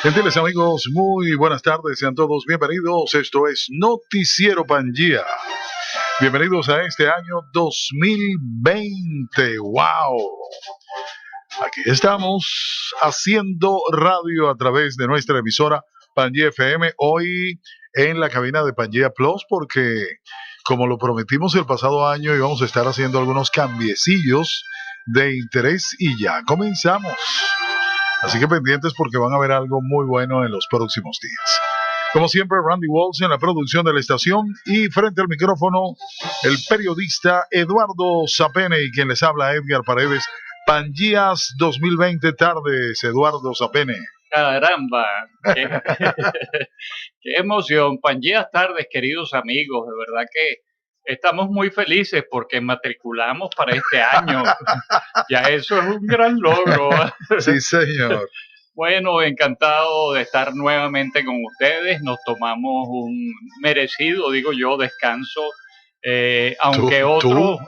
Gentiles amigos, muy buenas tardes, sean todos bienvenidos. Esto es Noticiero Pangea. Bienvenidos a este año 2020. ¡Wow! Aquí estamos haciendo radio a través de nuestra emisora Pangea FM. Hoy en la cabina de Pangea Plus, porque como lo prometimos el pasado año, íbamos a estar haciendo algunos cambiecillos de interés y ya comenzamos. Así que pendientes porque van a ver algo muy bueno en los próximos días. Como siempre, Randy Walsh en la producción de la estación y frente al micrófono, el periodista Eduardo Zapene y quien les habla, Edgar Paredes. Pangeas 2020 tardes, Eduardo Zapene. Caramba, qué, qué emoción. Pangeas tardes, queridos amigos. De verdad que estamos muy felices porque matriculamos para este año. Ya eso es un gran logro. Sí, señor. Bueno, encantado de estar nuevamente con ustedes. Nos tomamos un merecido, digo yo, descanso. Aunque otros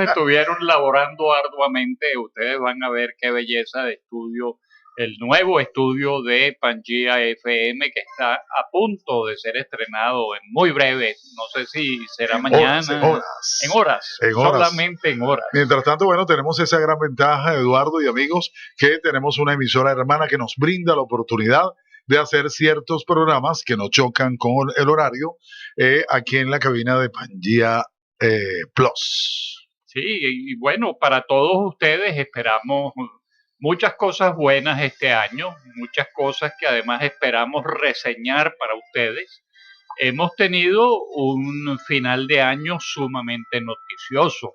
estuvieron laborando arduamente, ustedes van a ver qué belleza de estudio, el nuevo estudio de Pangea FM que está a punto de ser estrenado en muy breve. No sé si será mañana. En horas. Solamente en horas. Mientras tanto, bueno, tenemos esa gran ventaja, Eduardo y amigos, que tenemos una emisora hermana que nos brinda la oportunidad de hacer ciertos programas que no chocan con el horario aquí en la cabina de Pangea Plus. Sí, y bueno, para todos ustedes esperamos muchas cosas buenas este año, muchas cosas que además esperamos reseñar para ustedes. Hemos tenido un final de año sumamente noticioso,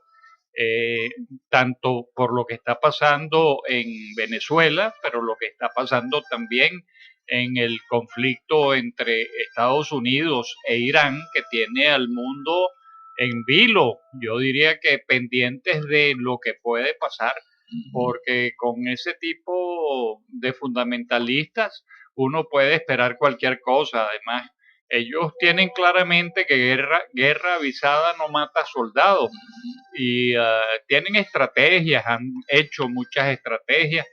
tanto por lo que está pasando en Venezuela, pero lo que está pasando también en el conflicto entre Estados Unidos e Irán, que tiene al mundo en vilo, yo diría que pendientes de lo que puede pasar, porque con ese tipo de fundamentalistas uno puede esperar cualquier cosa. Además, ellos tienen claramente que guerra avisada no mata soldados y tienen estrategias, han hecho muchas estrategias.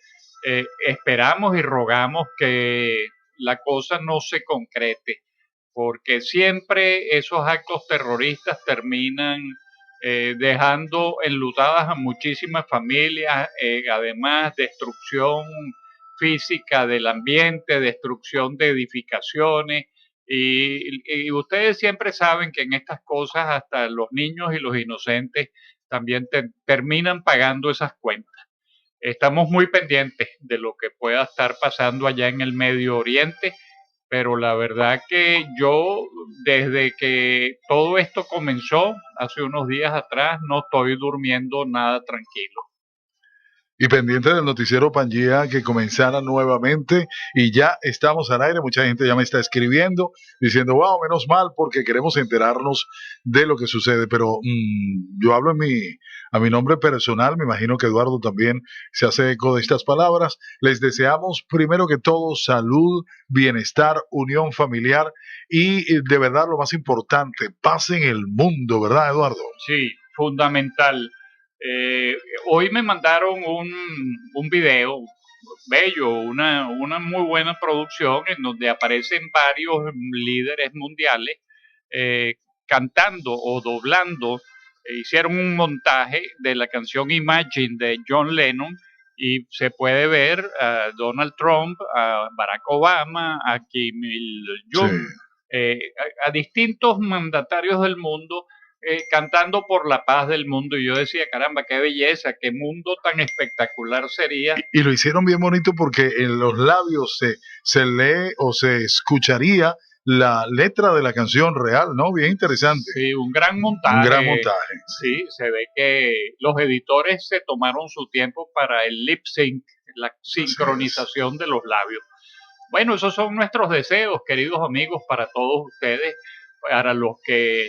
Esperamos y rogamos que la cosa no se concrete, porque siempre esos actos terroristas terminan dejando enlutadas a muchísimas familias, además destrucción física del ambiente, destrucción de edificaciones. Y ustedes siempre saben que en estas cosas hasta los niños y los inocentes también terminan pagando esas cuentas. Estamos muy pendientes de lo que pueda estar pasando allá en el Medio Oriente, pero la verdad que yo, desde que todo esto comenzó, hace unos días atrás, no estoy durmiendo nada tranquilo. Y pendiente del noticiero Pangea que comenzara nuevamente y ya estamos al aire. Mucha gente ya me está escribiendo diciendo, wow, menos mal porque queremos enterarnos de lo que sucede. Pero yo hablo a mi nombre personal, me imagino que Eduardo también se hace eco de estas palabras. Les deseamos primero que todo salud, bienestar, unión familiar y de verdad lo más importante, paz en el mundo, ¿verdad, Eduardo? Sí, fundamental. Hoy me mandaron un video bello, una muy buena producción en donde aparecen varios líderes mundiales cantando o doblando. Hicieron un montaje de la canción Imagine de John Lennon y se puede ver a Donald Trump, a Barack Obama, a Kim Il-jung, Sí. a distintos mandatarios del mundo cantando por la paz del mundo. Y yo decía, caramba, qué belleza, qué mundo tan espectacular sería. Y lo hicieron bien bonito porque en los labios se lee o se escucharía la letra de la canción real, ¿no? Bien interesante. Sí, un gran montaje. Un gran montaje. Sí, se ve que los editores se tomaron su tiempo para el lip sync, la sincronización de los labios. Bueno, esos son nuestros deseos, queridos amigos, para todos ustedes, para los que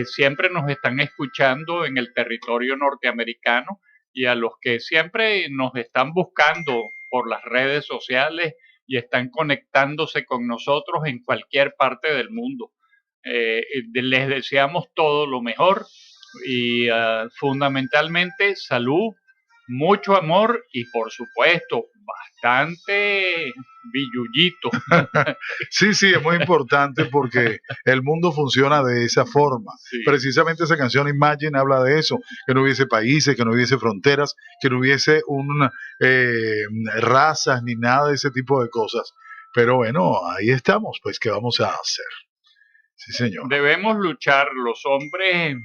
siempre nos están escuchando en el territorio norteamericano y a los que siempre nos están buscando por las redes sociales y están conectándose con nosotros en cualquier parte del mundo. Les deseamos todo lo mejor y fundamentalmente salud, mucho amor y, por supuesto, bastante billullito. Sí, sí, es muy importante porque el mundo funciona de esa forma. Sí. Precisamente esa canción Imagine habla de eso, que no hubiese países, que no hubiese fronteras, que no hubiese razas ni nada de ese tipo de cosas. Pero bueno, ahí estamos, pues, ¿qué vamos a hacer? Sí, señor. Debemos luchar los hombres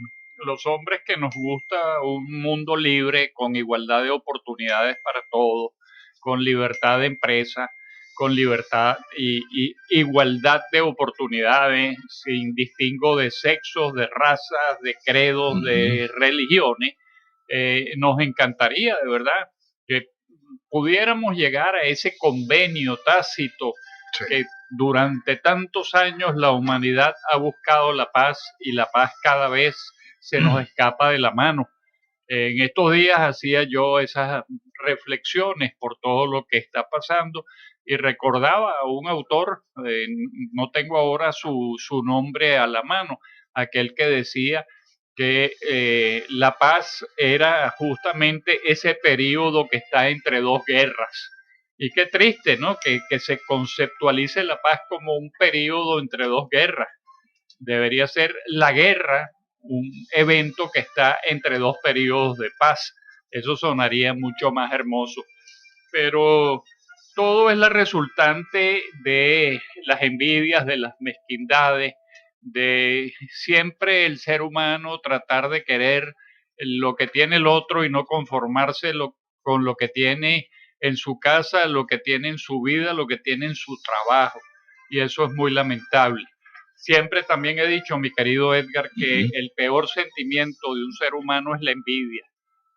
que nos gusta un mundo libre, con igualdad de oportunidades para todos, con libertad de empresa, con libertad y igualdad de oportunidades, sin distingo de sexos, de razas, de credos, de religiones. Nos encantaría, de verdad, que pudiéramos llegar a ese convenio tácito Sí. que durante tantos años la humanidad ha buscado la paz y la paz cada vez se nos escapa de la mano. En estos días hacía yo esas reflexiones por todo lo que está pasando y recordaba a un autor, no tengo ahora su nombre a la mano, aquel que decía que la paz era justamente ese periodo que está entre dos guerras. Y qué triste, ¿no? Que se conceptualice la paz como un periodo entre dos guerras. Debería ser la guerra un evento que está entre dos periodos de paz. Eso sonaría mucho más hermoso. Pero todo es la resultante de las envidias, de las mezquindades, de siempre el ser humano tratar de querer lo que tiene el otro y no conformarse con lo que tiene en su casa, lo que tiene en su vida, lo que tiene en su trabajo. Y eso es muy lamentable. Siempre también he dicho, mi querido Edgar, que el peor sentimiento de un ser humano es la envidia,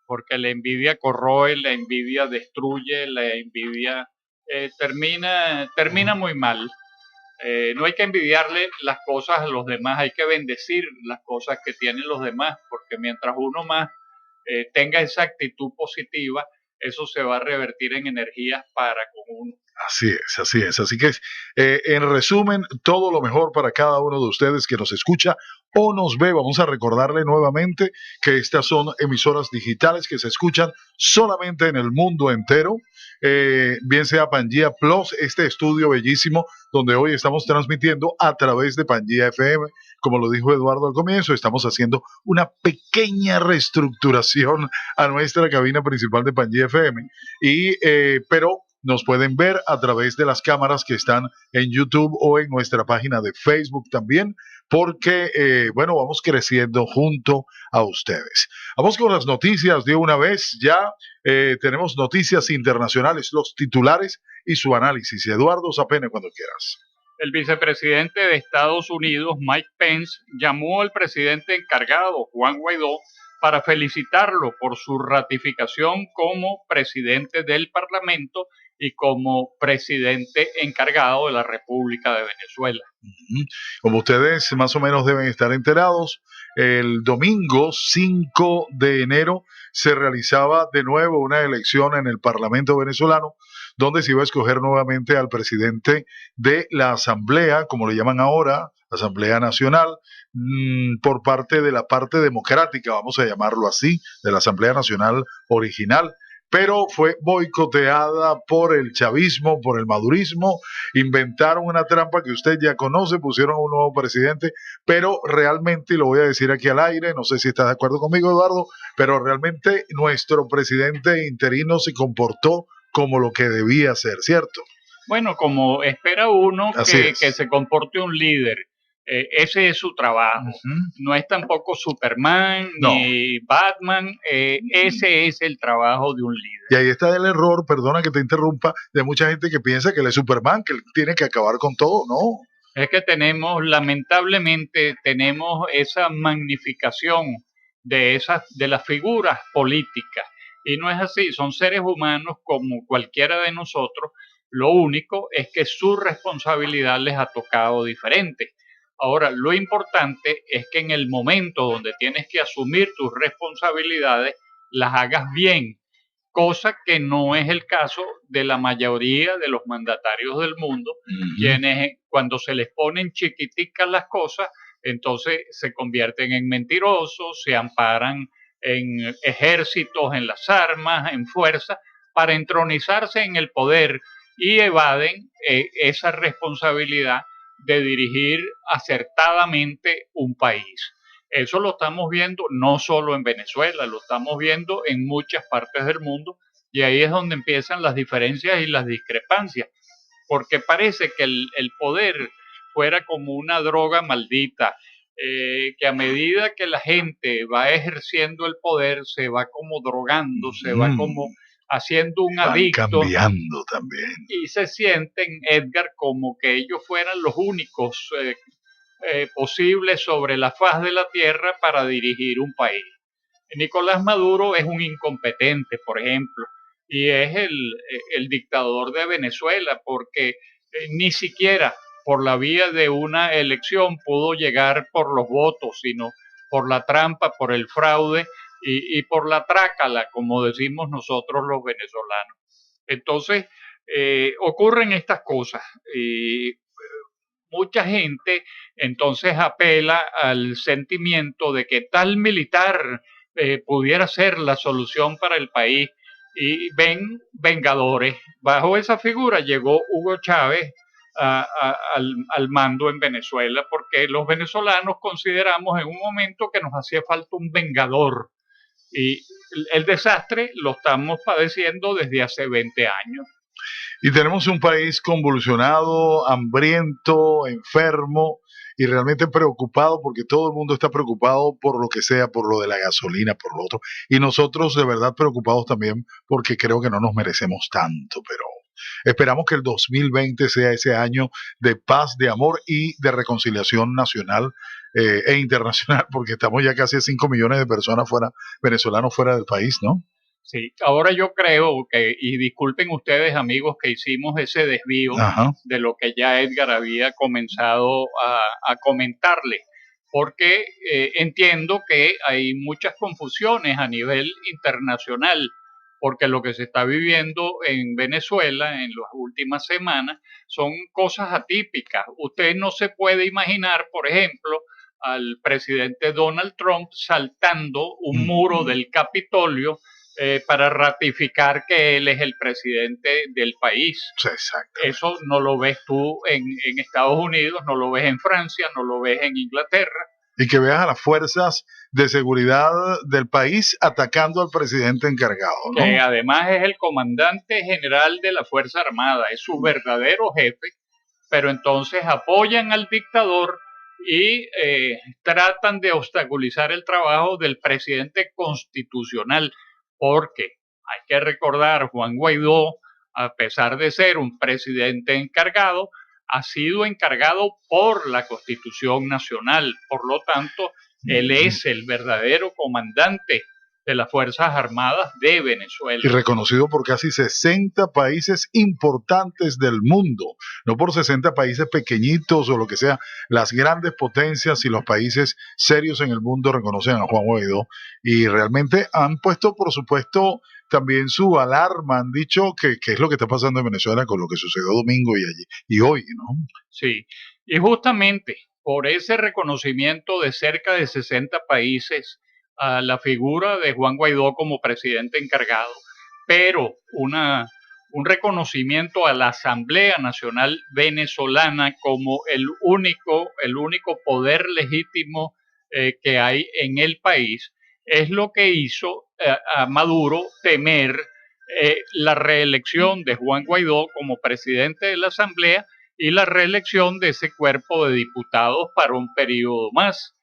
porque la envidia corroe, la envidia destruye, la envidia termina muy mal. No hay que envidiarle las cosas a los demás, hay que bendecir las cosas que tienen los demás, porque mientras uno más tenga esa actitud positiva, eso se va a revertir en energías para con uno. Así es, así es. Así que, en resumen, todo lo mejor para cada uno de ustedes que nos escucha o nos ve. Vamos a recordarle nuevamente que estas son emisoras digitales que se escuchan solamente en el mundo entero. Bien sea Pangea Plus, este estudio bellísimo donde hoy estamos transmitiendo a través de Pangea FM. Como lo dijo Eduardo al comienzo, estamos haciendo una pequeña reestructuración a nuestra cabina principal de Pangea FM. Pero nos pueden ver a través de las cámaras que están en YouTube o en nuestra página de Facebook también, porque, bueno, vamos creciendo junto a ustedes. Vamos con las noticias de una vez. Ya tenemos noticias internacionales, los titulares y su análisis. Eduardo Zapene, cuando quieras. El vicepresidente de Estados Unidos, Mike Pence, llamó al presidente encargado, Juan Guaidó, para felicitarlo por su ratificación como presidente del Parlamento y como presidente encargado de la República de Venezuela. Como ustedes más o menos deben estar enterados, el domingo 5 de enero se realizaba de nuevo una elección en el Parlamento venezolano, donde se iba a escoger nuevamente al presidente de la Asamblea, como le llaman ahora, Asamblea Nacional, por parte de la parte democrática, vamos a llamarlo así, de la Asamblea Nacional original, pero fue boicoteada por el chavismo, por el madurismo. Inventaron una trampa que usted ya conoce, pusieron a un nuevo presidente, pero realmente, y lo voy a decir aquí al aire, no sé si está de acuerdo conmigo, Eduardo, pero realmente nuestro presidente interino se comportó como lo que debía ser, ¿cierto? Bueno, como espera uno que se comporte un líder, ese es su trabajo. No es tampoco Superman ni Batman, ese es el trabajo de un líder. Y ahí está el error, perdona que te interrumpa, de mucha gente que piensa que él es Superman, que él tiene que acabar con todo, ¿no? Es que lamentablemente, tenemos esa magnificación de las figuras políticas. Y no es así, son seres humanos como cualquiera de nosotros. Lo único es que su responsabilidad les ha tocado diferente. Ahora, lo importante es que en el momento donde tienes que asumir tus responsabilidades, las hagas bien, cosa que no es el caso de la mayoría de los mandatarios del mundo, quienes cuando se les ponen chiquiticas las cosas, entonces se convierten en mentirosos, se amparan en ejércitos, en las armas, en fuerza, para entronizarse en el poder y evaden esa responsabilidad de dirigir acertadamente un país. Eso lo estamos viendo no solo en Venezuela, lo estamos viendo en muchas partes del mundo y ahí es donde empiezan las diferencias y las discrepancias, porque parece que el poder fuera como una droga maldita, que a medida que la gente va ejerciendo el poder se va como drogando, se va como haciendo un Van adicto cambiando también. y se sienten, Edgar, como que ellos fueran los únicos posibles sobre la faz de la tierra para dirigir un país. Nicolás Maduro es un incompetente, por ejemplo, y es el dictador de Venezuela, porque ni siquiera por la vía de una elección pudo llegar por los votos, sino por la trampa, por el fraude y por la trácala, como decimos nosotros los venezolanos. Entonces, ocurren estas cosas y mucha gente entonces apela al sentimiento de que tal militar pudiera ser la solución para el país y ven vengadores. Bajo esa figura llegó Hugo Chávez al mando en Venezuela porque los venezolanos consideramos en un momento que nos hacía falta un vengador y el desastre lo estamos padeciendo desde hace 20 años. Y tenemos un país convulsionado, hambriento, enfermo y realmente preocupado porque todo el mundo está preocupado por lo que sea, por lo de la gasolina, por lo otro. Y nosotros de verdad preocupados también porque creo que no nos merecemos tanto, pero esperamos que el 2020 sea ese año de paz, de amor y de reconciliación nacional e internacional, porque estamos ya casi a 5 millones de personas fuera, venezolanos fuera del país, ¿no? Sí, ahora yo creo que, y disculpen ustedes amigos que hicimos ese desvío Ajá. de lo que ya Edgar había comenzado a comentarle, porque entiendo que hay muchas confusiones a nivel internacional, porque lo que se está viviendo en Venezuela en las últimas semanas son cosas atípicas. Usted no se puede imaginar, por ejemplo, al presidente Donald Trump saltando un muro del Capitolio para ratificar que él es el presidente del país. Exacto. Eso no lo ves tú en Estados Unidos, no lo ves en Francia, no lo ves en Inglaterra. Y que veas a las fuerzas de seguridad del país atacando al presidente encargado, ¿no? Que además es el comandante general de la Fuerza Armada, es su verdadero jefe, pero entonces apoyan al dictador y tratan de obstaculizar el trabajo del presidente constitucional, porque hay que recordar, Juan Guaidó, a pesar de ser un presidente encargado, ha sido encargado por la Constitución Nacional. Por lo tanto, él es el verdadero comandante de las Fuerzas Armadas de Venezuela. Y reconocido por casi 60 países importantes del mundo, no por 60 países pequeñitos o lo que sea. Las grandes potencias y los países serios en el mundo reconocen a Juan Guaidó y realmente han puesto, por supuesto, también su alarma, han dicho que es lo que está pasando en Venezuela con lo que sucedió domingo y hoy, ¿no? Sí, y justamente por ese reconocimiento de cerca de 60 países a la figura de Juan Guaidó como presidente encargado, pero un reconocimiento a la Asamblea Nacional Venezolana como el único poder legítimo que hay en el país, es lo que hizo a Maduro temer la reelección de Juan Guaidó como presidente de la Asamblea y la reelección de ese cuerpo de diputados para un periodo más,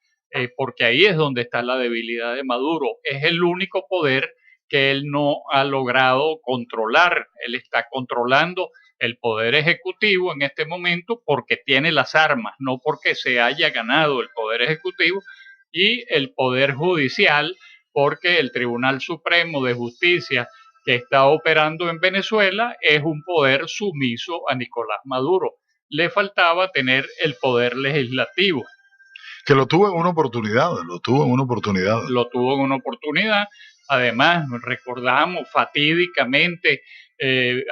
porque ahí es donde está la debilidad de Maduro. Es el único poder que él no ha logrado controlar. Él está controlando el poder ejecutivo en este momento porque tiene las armas, no porque se haya ganado el poder ejecutivo, y el poder judicial porque el Tribunal Supremo de Justicia que está operando en Venezuela es un poder sumiso a Nicolás Maduro. Le faltaba tener el poder legislativo. Que lo tuvo en una oportunidad, lo tuvo en una oportunidad. Lo tuvo en una oportunidad. Además, recordamos fatídicamente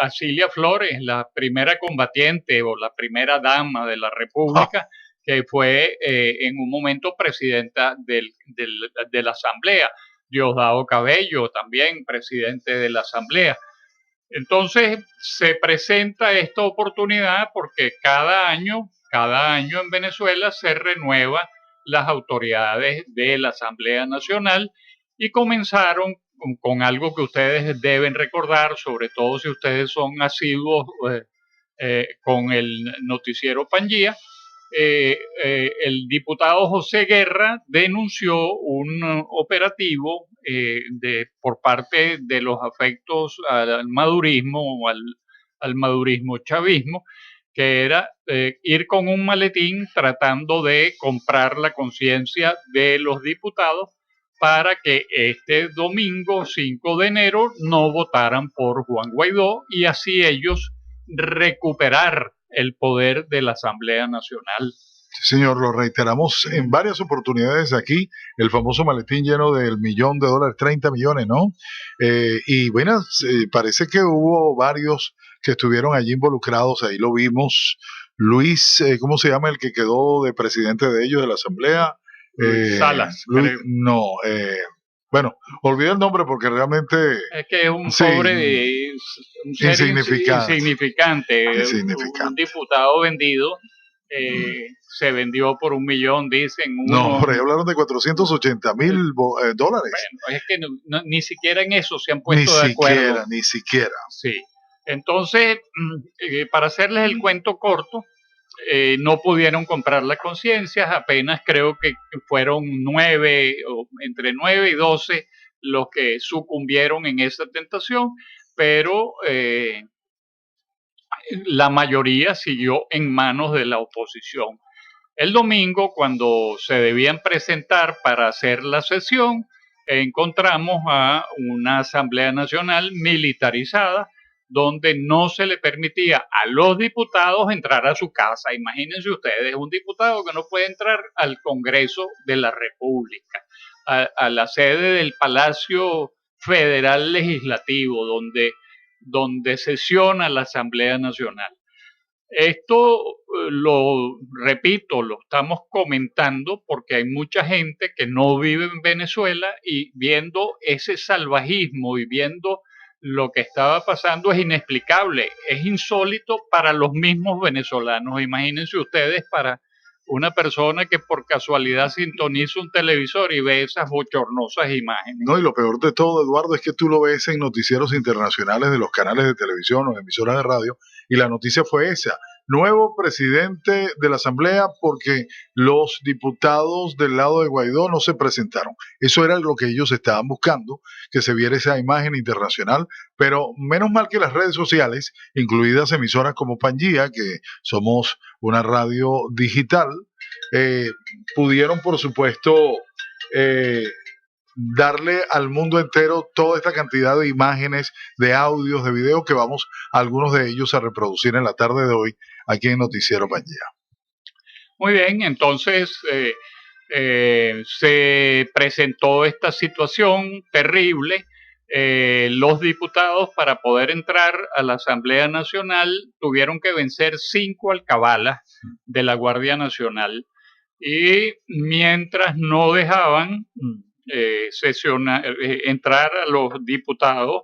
a Cilia Flores, la primera combatiente o la primera dama de la República, que fue en un momento presidenta de la Asamblea. Diosdado Cabello, también presidente de la Asamblea. Entonces se presenta esta oportunidad porque cada año en Venezuela se renueva las autoridades de la Asamblea Nacional y comenzaron con algo que ustedes deben recordar, sobre todo si ustedes son asiduos con el noticiero Pangía. El diputado José Guerra denunció un operativo por parte de los afectos al madurismo o al madurismo chavismo, que era ir con un maletín tratando de comprar la conciencia de los diputados para que este domingo 5 de enero no votaran por Juan Guaidó y así ellos recuperar el poder de la Asamblea Nacional. Sí, señor, lo reiteramos en varias oportunidades aquí, el famoso maletín lleno del $1.000.000, 30 millones, ¿no? Y bueno, parece que hubo varios que estuvieron allí involucrados, ahí lo vimos. Luis, ¿cómo se llama el que quedó de presidente de ellos, de la Asamblea? Luis Salas. Luis, no, bueno, olvidé el nombre porque realmente... Es que es un sí, pobre, un ser insignificante, un diputado vendido. Se vendió por $1 millón, dicen. No, por ahí hablaron de $480,000. Bueno, es que ni siquiera en eso se han puesto de acuerdo. Ni siquiera. Sí. Entonces, para hacerles el cuento corto, no pudieron comprar las conciencias, apenas creo que fueron 9, o entre 9 y 12 los que sucumbieron en esa tentación, pero la mayoría siguió en manos de la oposición. El domingo, cuando se debían presentar para hacer la sesión, encontramos a una Asamblea Nacional militarizada, donde no se le permitía a los diputados entrar a su casa. Imagínense ustedes, un diputado que no puede entrar al Congreso de la República, a la sede del Palacio Federal Legislativo, donde sesiona la Asamblea Nacional. Esto lo repito, lo estamos comentando porque hay mucha gente que no vive en Venezuela y viendo ese salvajismo y viendo lo que estaba pasando es inexplicable, es insólito para los mismos venezolanos. Imagínense ustedes para una persona que por casualidad sintoniza un televisor y ve esas bochornosas imágenes. No, y lo peor de todo, Eduardo, es que tú lo ves en noticieros internacionales de los canales de televisión o emisoras de radio, y la noticia fue esa: nuevo presidente de la Asamblea porque los diputados del lado de Guaidó no se presentaron. Eso era lo que ellos estaban buscando, que se viera esa imagen internacional, pero menos mal que las redes sociales, incluidas emisoras como Pangía, que somos una radio digital, pudieron, por supuesto, darle al mundo entero toda esta cantidad de imágenes, de audios, de videos que vamos algunos de ellos a reproducir en la tarde de hoy aquí en Noticiero Pangea. Muy bien, entonces se presentó esta situación terrible. Los diputados, para poder entrar a la Asamblea Nacional, tuvieron que vencer 5 alcabalas de la Guardia Nacional, y mientras no dejaban entrar a los diputados,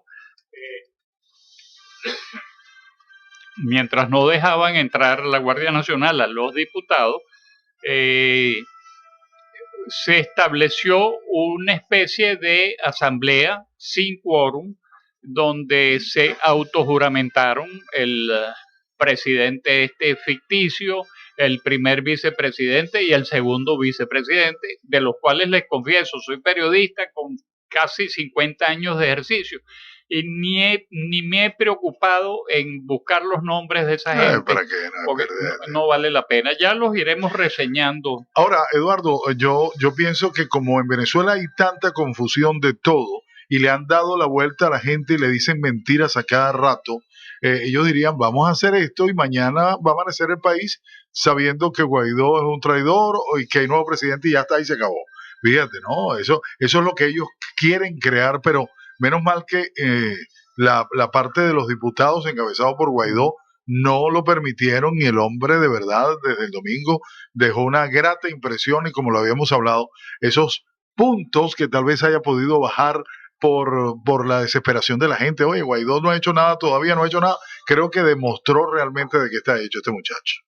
mientras no dejaban entrar la Guardia Nacional a los diputados, se estableció una especie de asamblea sin quórum, donde se autojuramentaron el presidente ficticio, el primer vicepresidente y el segundo vicepresidente, de los cuales les confieso, soy periodista con casi 50 años de ejercicio y ni me he preocupado en buscar los nombres de esa gente, ¿para qué? porque no vale la pena, ya los iremos reseñando. Ahora, Eduardo, yo pienso que como en Venezuela hay tanta confusión de todo y le han dado la vuelta a la gente y le dicen mentiras a cada rato, ellos dirían, vamos a hacer esto y mañana va a amanecer el país sabiendo que Guaidó es un traidor y que hay nuevo presidente y ya está, y se acabó. Fíjate, ¿no? Eso es lo que ellos quieren crear, pero menos mal que la parte de los diputados encabezados por Guaidó no lo permitieron, y el hombre de verdad desde el domingo dejó una grata impresión, y como lo habíamos hablado, esos puntos que tal vez haya podido bajar por la desesperación de la gente. Oye, Guaidó no ha hecho nada todavía, no ha hecho nada. Creo que demostró realmente de qué está hecho este muchacho.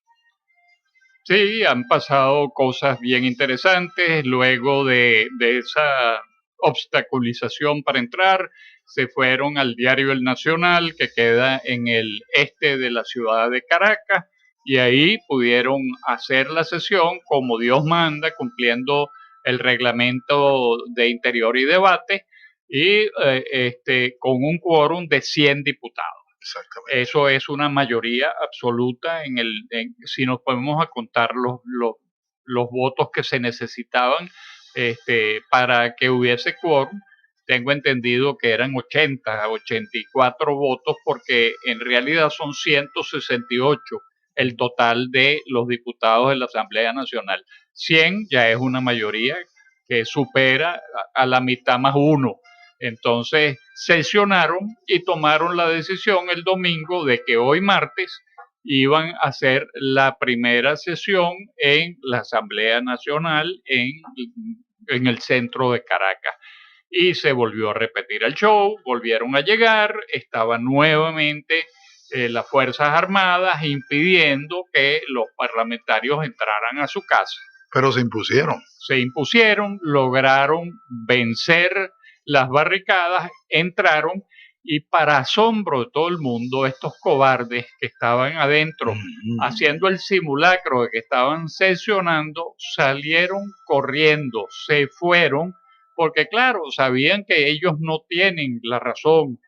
Sí, han pasado cosas bien interesantes. Luego de esa obstaculización para entrar, se fueron al diario El Nacional, que queda en el este de la ciudad de Caracas, y ahí pudieron hacer la sesión como Dios manda, cumpliendo el reglamento de Interior y Debate, y con un quórum de 100 diputados. Exactamente. Eso es una mayoría absoluta si nos ponemos a contar los votos que se necesitaban para que hubiese quórum. Tengo entendido que eran 80, 84 votos, porque en realidad son 168 el total de los diputados de la Asamblea Nacional. 100 ya es una mayoría que supera a la mitad más uno. Entonces sesionaron y tomaron la decisión el domingo de que hoy martes iban a hacer la primera sesión en la Asamblea Nacional en el centro de Caracas. Y se volvió a repetir el show, volvieron a llegar, estaban nuevamente las Fuerzas Armadas impidiendo que los parlamentarios entraran a su casa. Pero se impusieron. Se impusieron, lograron vencer las barricadas, entraron, y para asombro de todo el mundo, estos cobardes que estaban adentro haciendo el simulacro de que estaban sesionando, salieron corriendo, se fueron, porque claro, sabían que ellos no tienen la razón,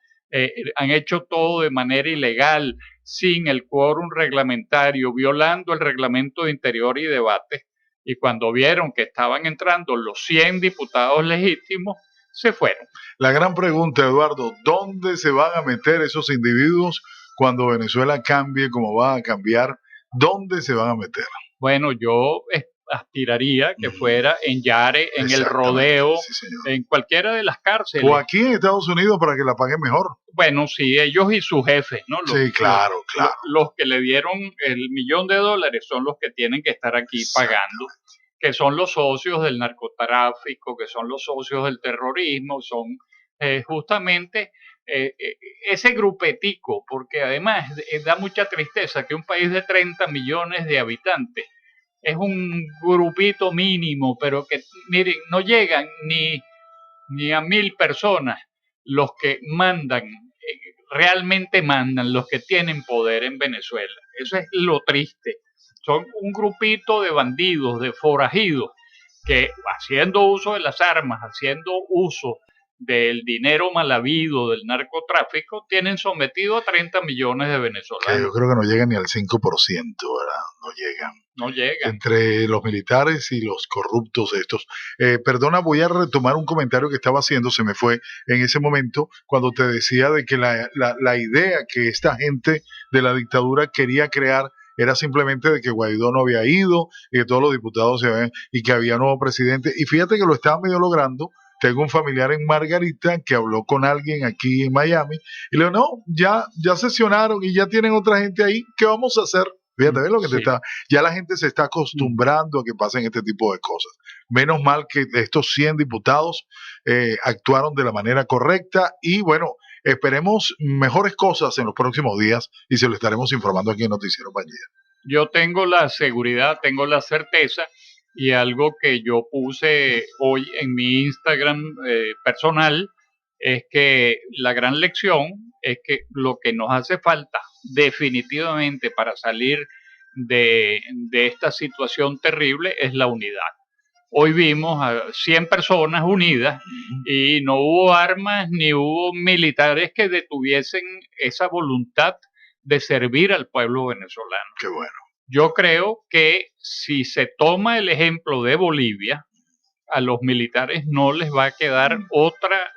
han hecho todo de manera ilegal, sin el quórum reglamentario, violando el reglamento de Interior y Debate. Y cuando vieron que estaban entrando los 100 diputados legítimos, se fueron. La gran pregunta, Eduardo, ¿dónde se van a meter esos individuos cuando Venezuela cambie como va a cambiar? ¿Dónde se van a meter? Bueno, yo aspiraría que fuera en Yare, en el Rodeo, sí, en cualquiera de las cárceles. O aquí en Estados Unidos para que la paguen mejor. Bueno, sí, ellos y sus jefes, ¿no? Sí, claro. Los que le dieron el $1.000.000 son los que tienen que estar aquí pagando, que son los socios del narcotráfico, que son los socios del terrorismo, son justamente ese grupetico, porque además da mucha tristeza que un país de 30 millones de habitantes es un grupito mínimo, pero que, miren, no llegan ni a 1.000 personas los que mandan, realmente mandan, los que tienen poder en Venezuela. Eso es lo triste. Son un grupito de bandidos, de forajidos, que haciendo uso de las armas, haciendo uso del dinero mal habido del narcotráfico, tienen sometido a 30 millones de venezolanos. Que yo creo que no llegan ni al 5%, ¿verdad? No llegan. No llegan. Entre los militares y los corruptos estos. Perdona, voy a retomar un comentario que estaba haciendo, se me fue en ese momento, cuando te decía de que la idea que esta gente de la dictadura quería crear era simplemente de que Guaidó no había ido y que todos los diputados se habían, y que había nuevo presidente. Y fíjate que lo estaban medio logrando. Tengo un familiar en Margarita que habló con alguien aquí en Miami y le dijo, no, ya sesionaron y ya tienen otra gente ahí, ¿qué vamos a hacer? Fíjate, ¿ves lo que te está? Ya la gente se está acostumbrando a que pasen este tipo de cosas. Menos mal que estos 100 diputados actuaron de la manera correcta y bueno, esperemos mejores cosas en los próximos días y se lo estaremos informando aquí en Noticiero Pangea. Yo tengo la seguridad, tengo la certeza, y algo que yo puse hoy en mi Instagram personal es que la gran lección es que lo que nos hace falta definitivamente para salir de esta situación terrible es la unidad. Hoy vimos a 100 personas unidas y no hubo armas ni hubo militares que detuviesen esa voluntad de servir al pueblo venezolano. Qué bueno. Yo creo que si se toma el ejemplo de Bolivia, a los militares no les va a quedar otra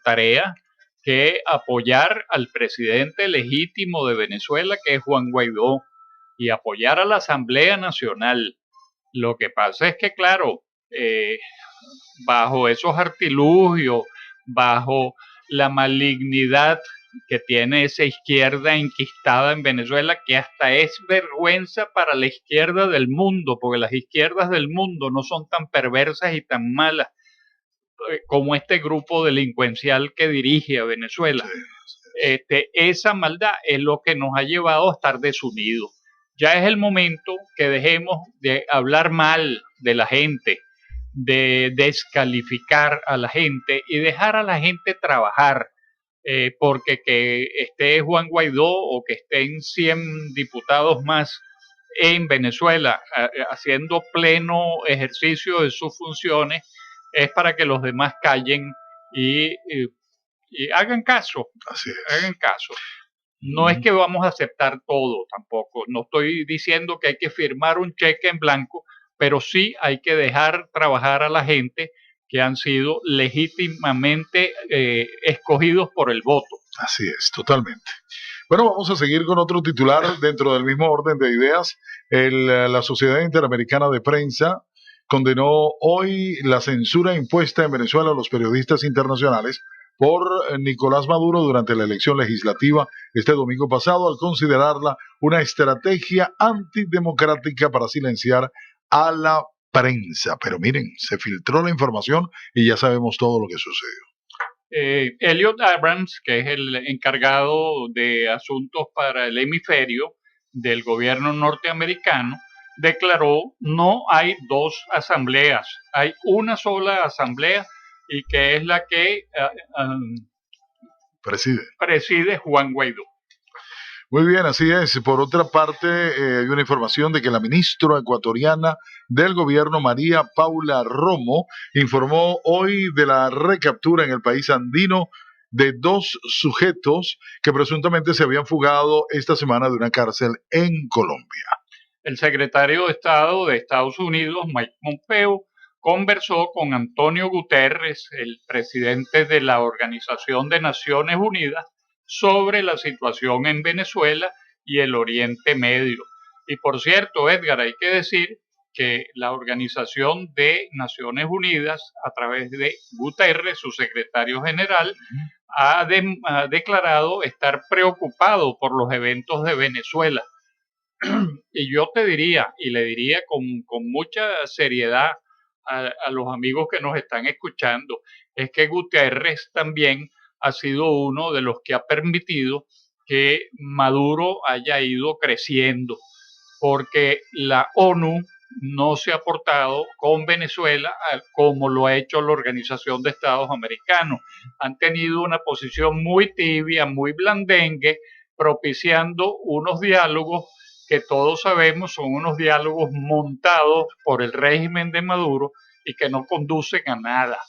tarea que apoyar al presidente legítimo de Venezuela, que es Juan Guaidó, y apoyar a la Asamblea Nacional. Lo que pasa es que, claro, bajo esos artilugios, bajo la malignidad que tiene esa izquierda enquistada en Venezuela, que hasta es vergüenza para la izquierda del mundo, porque las izquierdas del mundo no son tan perversas y tan malas. como este grupo delincuencial que dirige a Venezuela. Esa maldad es lo que nos ha llevado a estar desunidos. Ya es el momento que dejemos de hablar mal de la gente, de descalificar a la gente y dejar a la gente trabajar. Porque que esté Juan Guaidó o que estén 100 diputados más en Venezuela haciendo pleno ejercicio de sus funciones es para que los demás callen y hagan caso. Así es. Hagan caso. No es que vamos a aceptar todo tampoco. No estoy diciendo que hay que firmar un cheque en blanco, pero sí hay que dejar trabajar a la gente que han sido legítimamente escogidos por el voto. Así es, totalmente. Bueno, vamos a seguir con otro titular dentro del mismo orden de ideas. La Sociedad Interamericana de Prensa condenó hoy la censura impuesta en Venezuela a los periodistas internacionales por Nicolás Maduro durante la elección legislativa este domingo pasado, al considerarla una estrategia antidemocrática para silenciar a la prensa. Pero miren, se filtró la información y ya sabemos todo lo que sucedió. Elliot Abrams, que es el encargado de asuntos para el hemisferio del gobierno norteamericano, declaró no hay dos asambleas, hay una sola asamblea y que es la que preside Juan Guaidó. Muy bien, así es. Por otra parte, hay una información de que la ministra ecuatoriana del gobierno, María Paula Romo, informó hoy de la recaptura en el país andino de 2 sujetos que presuntamente se habían fugado esta semana de una cárcel en Colombia. El secretario de Estado de Estados Unidos, Mike Pompeo, conversó con Antonio Guterres, el presidente de la Organización de Naciones Unidas, sobre la situación en Venezuela y el Oriente Medio. Y por cierto, Edgar, hay que decir que la Organización de Naciones Unidas, a través de Guterres, su secretario general, ha declarado estar preocupado por los eventos de Venezuela. Y yo te diría, y le diría con mucha seriedad a los amigos que nos están escuchando, es que Guterres también ha sido uno de los que ha permitido que Maduro haya ido creciendo, porque la ONU no se ha portado con Venezuela como lo ha hecho la Organización de Estados Americanos. Han tenido una posición muy tibia, muy blandengue, propiciando unos diálogos que todos sabemos son unos diálogos montados por el régimen de Maduro y que no conducen a nada.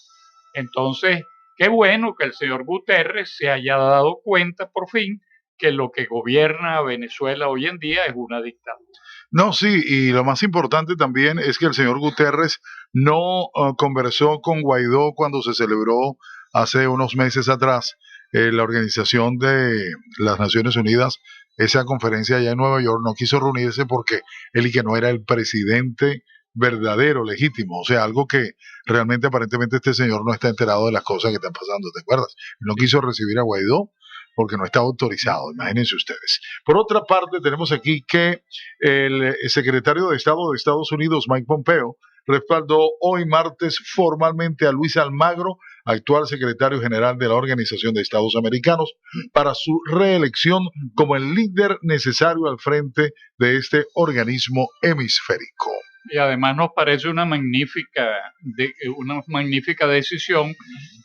Entonces, qué bueno que el señor Guterres se haya dado cuenta por fin que lo que gobierna a Venezuela hoy en día es una dictadura. No, sí, y lo más importante también es que el señor Guterres no conversó con Guaidó cuando se celebró hace unos meses atrás la Organización de las Naciones Unidas, esa conferencia allá en Nueva York. No quiso reunirse porque él y que no era el presidente verdadero, legítimo, o sea, algo que realmente aparentemente este señor no está enterado de las cosas que están pasando, ¿te acuerdas? No quiso recibir a Guaidó porque no está autorizado, imagínense ustedes. Por otra parte, tenemos aquí que el secretario de Estado de Estados Unidos, Mike Pompeo, respaldó hoy martes formalmente a Luis Almagro, actual secretario general de la Organización de Estados Americanos, para su reelección como el líder necesario al frente de este organismo hemisférico. Y además nos parece una magnífica decisión,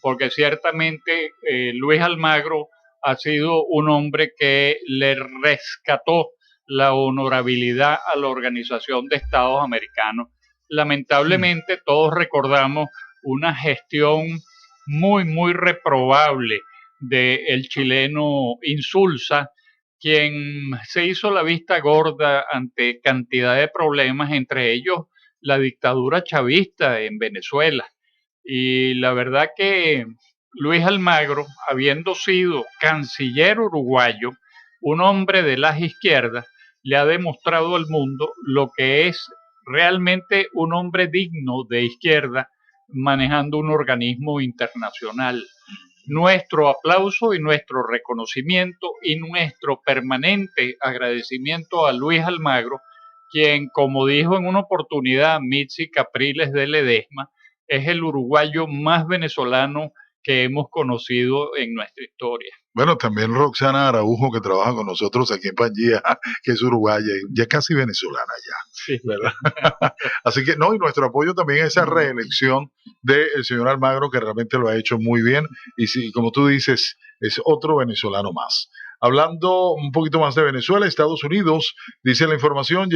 porque ciertamente Luis Almagro ha sido un hombre que le rescató la honorabilidad a la Organización de Estados Americanos. Lamentablemente todos recordamos una gestión muy, muy reprobable del chileno Insulza, quien se hizo la vista gorda ante cantidad de problemas, entre ellos la dictadura chavista en Venezuela. Y la verdad que Luis Almagro, habiendo sido canciller uruguayo, un hombre de las izquierdas, le ha demostrado al mundo lo que es realmente un hombre digno de izquierda manejando un organismo internacional. Nuestro aplauso y nuestro reconocimiento y nuestro permanente agradecimiento a Luis Almagro, quien, como dijo en una oportunidad Mitzi Capriles de Ledesma, es el uruguayo más venezolano que hemos conocido en nuestra historia. Bueno, también Roxana Araujo, que trabaja con nosotros aquí en Pangía, que es uruguaya, y ya casi venezolana ya, Sí. ¿verdad? Así que, no, y nuestro apoyo también a esa reelección del señor Almagro, que realmente lo ha hecho muy bien, y sí, como tú dices, es otro venezolano más. Hablando un poquito más de Venezuela, Estados Unidos, dice la información,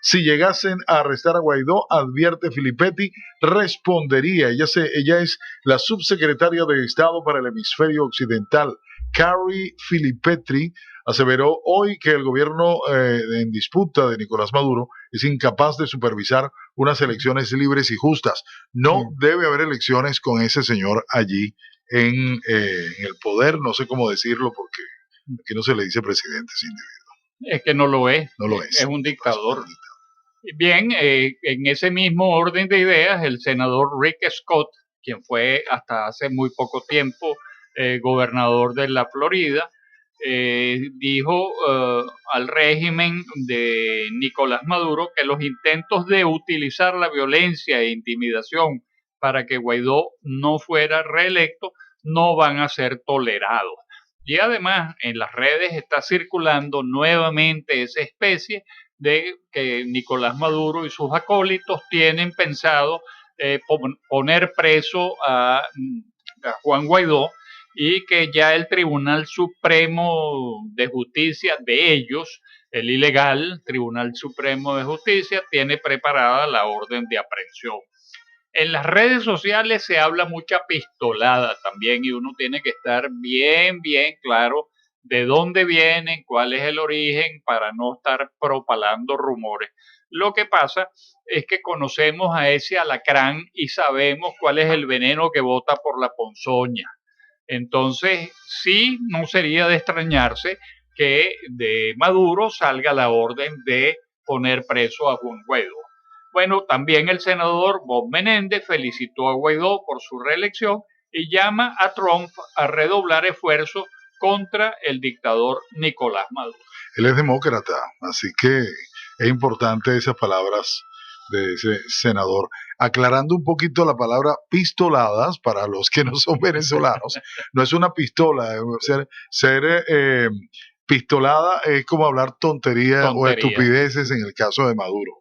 si llegasen a arrestar a Guaidó, advierte Filippetti, respondería. Ella es la subsecretaria de Estado para el Hemisferio Occidental. Carrie Filippetti aseveró hoy que el gobierno en disputa de Nicolás Maduro es incapaz de supervisar unas elecciones libres y justas. No debe haber elecciones con ese señor allí en el poder, no sé cómo decirlo porque aquí no se le dice presidente ese individuo. Es que no lo es. No lo es. Es un dictador. Bien, en ese mismo orden de ideas, el senador Rick Scott, quien fue hasta hace muy poco tiempo gobernador de la Florida, dijo al régimen de Nicolás Maduro que los intentos de utilizar la violencia e intimidación para que Guaidó no fuera reelecto no van a ser tolerados. Y además en las redes está circulando nuevamente esa especie de que Nicolás Maduro y sus acólitos tienen pensado poner preso a Juan Guaidó y que ya el Tribunal Supremo de Justicia de ellos, el ilegal Tribunal Supremo de Justicia, tiene preparada la orden de aprehensión. En las redes sociales se habla mucha pistolada también y uno tiene que estar bien claro de dónde vienen, cuál es el origen para no estar propalando rumores. Lo que pasa es que conocemos a ese alacrán y sabemos cuál es el veneno que bota por la ponzoña. Entonces, sí, no sería de extrañarse que de Maduro salga la orden de poner preso a Juan Guaidó. Bueno, también el senador Bob Menéndez felicitó a Guaidó por su reelección y llama a Trump a redoblar esfuerzos contra el dictador Nicolás Maduro. Él es demócrata, así que es importante esas palabras de ese senador. Aclarando un poquito la palabra pistoladas para los que no son venezolanos. No es una pistola, ser pistolada es como hablar tontería o estupideces en el caso de Maduro.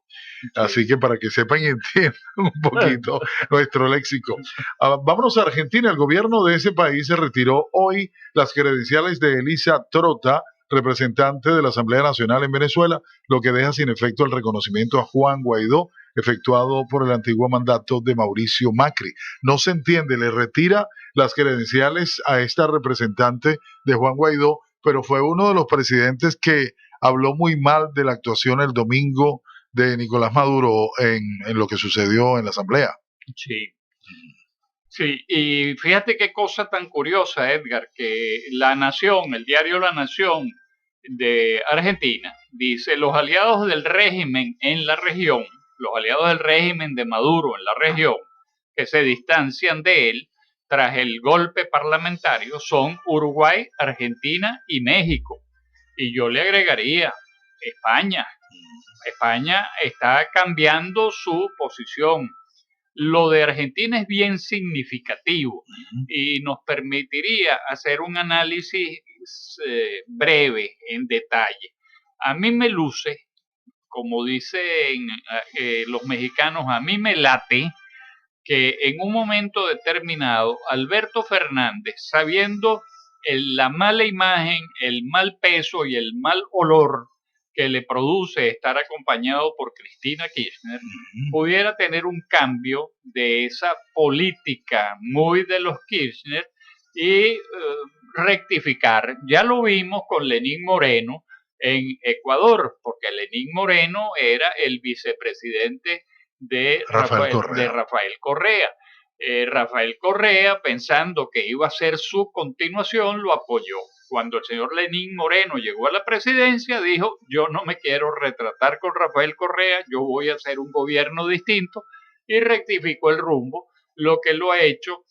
Sí. Así que para que sepan y entiendan un poquito nuestro léxico. Vámonos a Argentina. El gobierno de ese país se retiró hoy las credenciales de Elisa Trota, representante de la Asamblea Nacional en Venezuela, lo que deja sin efecto el reconocimiento a Juan Guaidó efectuado por el antiguo mandato de Mauricio Macri. No se entiende, le retira las credenciales a esta representante de Juan Guaidó, pero fue uno de los presidentes que habló muy mal de la actuación el domingo de Nicolás Maduro en lo que sucedió en la Asamblea. Sí. Sí, y fíjate qué cosa tan curiosa, Edgar, que La Nación, el diario La Nación de Argentina, dice, los aliados del régimen en la región, los aliados del régimen de Maduro en la región, que se distancian de él tras el golpe parlamentario, son Uruguay, Argentina y México. Y yo le agregaría España. España está cambiando su posición. Lo de Argentina es bien significativo y nos permitiría hacer un análisis breve, en detalle. A mí me luce, como dicen los mexicanos, a mí me late que en un momento determinado Alberto Fernández, sabiendo la mala imagen, el mal peso y el mal olor que le produce estar acompañado por Cristina Kirchner, pudiera tener un cambio de esa política muy de los Kirchner y rectificar. Ya lo vimos con Lenín Moreno en Ecuador, porque Lenín Moreno era el vicepresidente de Rafael Correa. Rafael Correa, pensando que iba a ser su continuación, lo apoyó. Cuando el señor Lenín Moreno llegó a la presidencia, dijo, yo no me quiero retratar con Rafael Correa, yo voy a hacer un gobierno distinto, y rectificó el rumbo, lo que lo ha hecho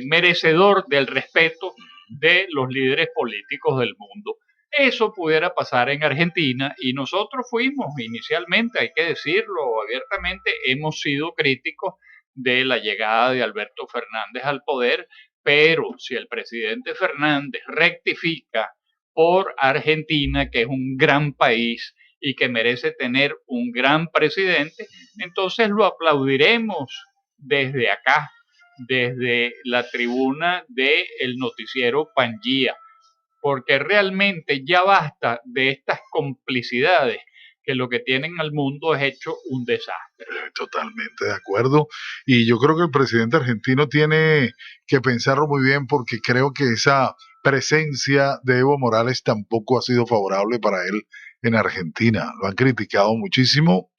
merecedor del respeto de los líderes políticos del mundo. Eso pudiera pasar en Argentina y nosotros fuimos inicialmente, hay que decirlo abiertamente, hemos sido críticos de la llegada de Alberto Fernández al poder, pero si el presidente Fernández rectifica por Argentina, que es un gran país y que merece tener un gran presidente, entonces lo aplaudiremos desde acá, desde la tribuna del noticiero Pangía, porque realmente ya basta de estas complicidades que lo que tienen al mundo es hecho un desastre. Totalmente de acuerdo. Y yo creo que el presidente argentino tiene que pensarlo muy bien porque creo que esa presencia de Evo Morales tampoco ha sido favorable para él en Argentina. Lo han criticado muchísimo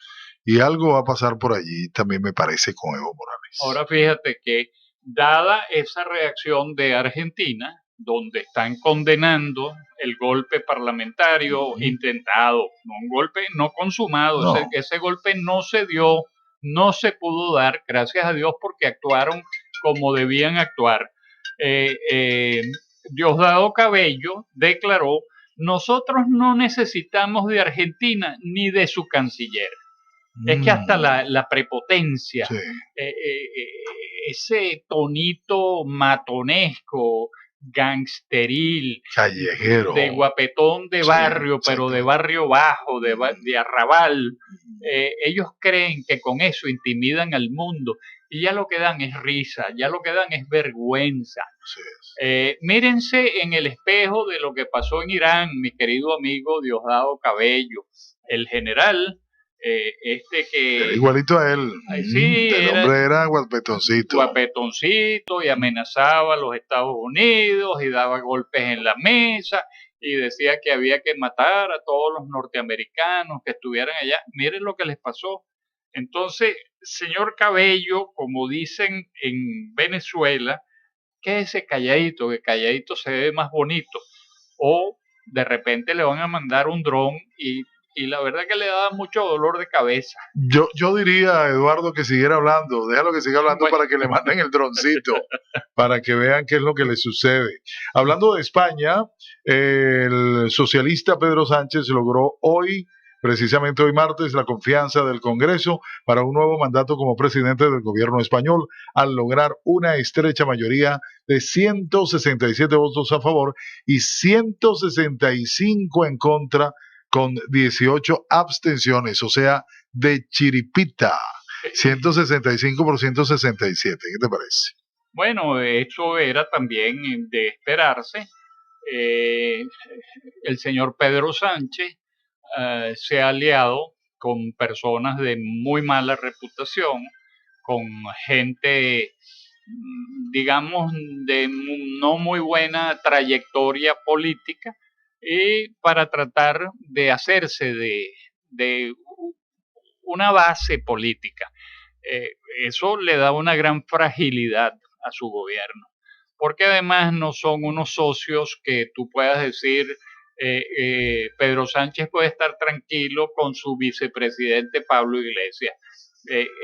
y algo va a pasar por allí también me parece con Evo Morales. Ahora fíjate que dada esa reacción de Argentina, donde están condenando el golpe parlamentario intentado, no un golpe no consumado, No. ese golpe no se dio, no se pudo dar, gracias a Dios, porque actuaron como debían actuar. Diosdado Cabello declaró: nosotros no necesitamos de Argentina ni de su canciller. Es que hasta la prepotencia, Sí. Ese tonito matonesco, gangsteril, Callejero, de guapetón de barrio, sí, pero de barrio bajo, de arrabal, ellos creen que con eso intimidan al mundo y ya lo que dan es risa, ya lo que dan es vergüenza. Sí. Mírense en el espejo de lo que pasó en Irán, mi querido amigo Diosdado Cabello, el general que era igualito a él. Sí, el hombre era guapetoncito. Guapetoncito y amenazaba a los Estados Unidos y daba golpes en la mesa y decía que había que matar a todos los norteamericanos que estuvieran allá. Miren lo que les pasó. Entonces, señor Cabello, como dicen en Venezuela, quédese calladito, que calladito se ve más bonito. O de repente le van a mandar un dron y la verdad que le da mucho dolor de cabeza. Yo diría, Eduardo, que siguiera hablando, déjalo que siga hablando, bueno, para que le manden el droncito, para que vean qué es lo que le sucede. Hablando de España, el socialista Pedro Sánchez logró hoy, precisamente hoy martes, la confianza del Congreso para un nuevo mandato como presidente del gobierno español, al lograr una estrecha mayoría de 167 votos a favor y 165 en contra, con 18 abstenciones, o sea, de chiripita, 165 por 167. ¿Qué te parece? Bueno, eso era también de esperarse. El señor Pedro Sánchez se ha aliado con personas de muy mala reputación, con gente, digamos, de no muy buena trayectoria política, y para tratar de hacerse de una base política. Eso le da una gran fragilidad a su gobierno, porque además no son unos socios que tú puedas decir, Pedro Sánchez puede estar tranquilo con su vicepresidente Pablo Iglesias.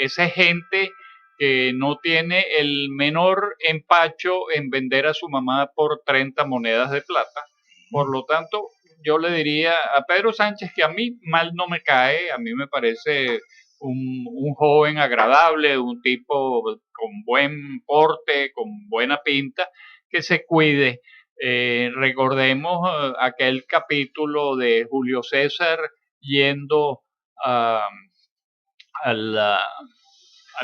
Esa es gente que no tiene el menor empacho en vender a su mamá por 30 monedas de plata. Por lo tanto, yo le diría a Pedro Sánchez, que a mí mal no me cae, a mí me parece un joven agradable, un tipo con buen porte, con buena pinta, que se cuide. Recordemos aquel capítulo de Julio César yendo al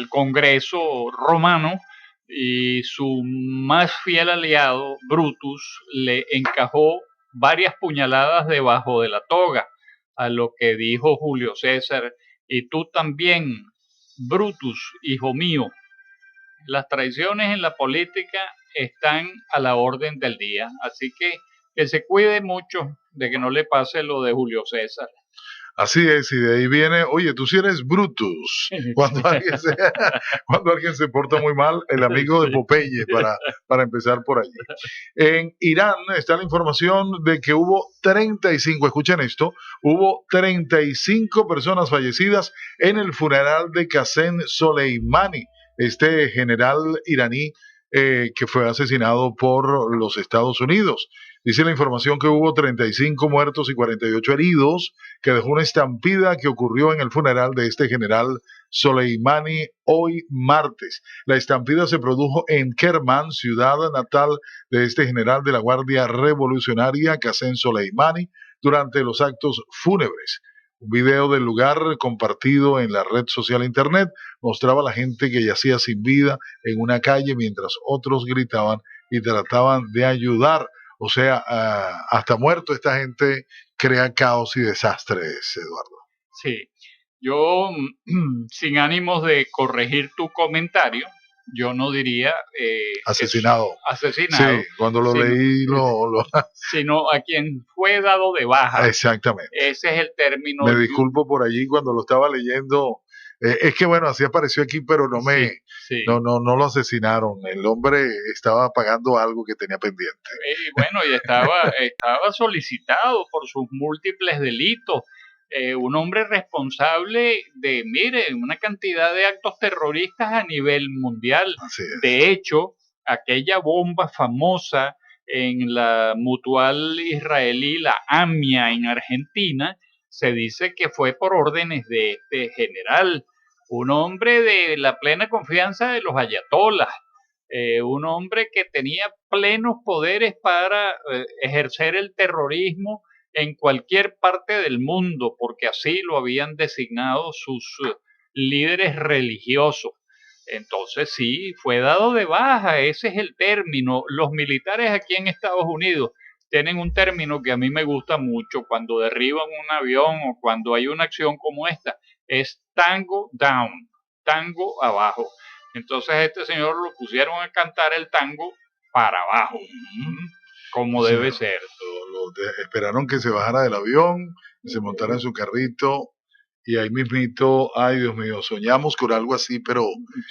Congreso romano, y su más fiel aliado, Brutus, le encajó varias puñaladas debajo de la toga, a lo que dijo Julio César: y tú también, Brutus, hijo mío. Las traiciones en la política están a la orden del día, así que se cuide mucho de que no le pase lo de Julio César. Así es, y de ahí viene, oye, tú sí eres Brutus. Cuando alguien se porta muy mal, el amigo de Popeye, para empezar por allí. En Irán está la información de que hubo 35, escuchen esto, hubo 35 personas fallecidas en el funeral de Qasem Soleimani, este general iraní que fue asesinado por los Estados Unidos. Dice la información que hubo 35 muertos y 48 heridos, que dejó una estampida que ocurrió en el funeral de este general Soleimani hoy martes. La estampida se produjo en Kerman, ciudad natal de este general de la Guardia Revolucionaria, Qasem Soleimani, durante los actos fúnebres. Un video del lugar compartido en la red social internet mostraba a la gente que yacía sin vida en una calle mientras otros gritaban y trataban de ayudar. O sea, hasta muerto esta gente crea caos y desastres, Eduardo. Sí, yo sin ánimos de corregir tu comentario, yo no diría asesinado. Asesinado. Sí, cuando lo leí sino a quien fue dado de baja. Exactamente. Ese es el término. Me disculpo por allí cuando lo estaba leyendo. Es que bueno, así apareció aquí, pero no no lo asesinaron. El hombre estaba pagando algo que tenía pendiente. Y estaba solicitado por sus múltiples delitos. Un hombre responsable de, una cantidad de actos terroristas a nivel mundial. De hecho, aquella bomba famosa en la mutual israelí, la AMIA en Argentina, se dice que fue por órdenes de este general, un hombre de la plena confianza de los ayatolás, un hombre que tenía plenos poderes para ejercer el terrorismo en cualquier parte del mundo, porque así lo habían designado sus líderes religiosos. Entonces sí, fue dado de baja, ese es el término. Los militares aquí en Estados Unidos tienen un término que a mí me gusta mucho cuando derriban un avión o cuando hay una acción como esta, es tango down, tango abajo. Entonces a este señor lo pusieron a cantar el tango para abajo, como debe ser. Esperaron que se bajara del avión, se montara en su carrito y ahí mismito, ay Dios mío, soñamos con algo así, pero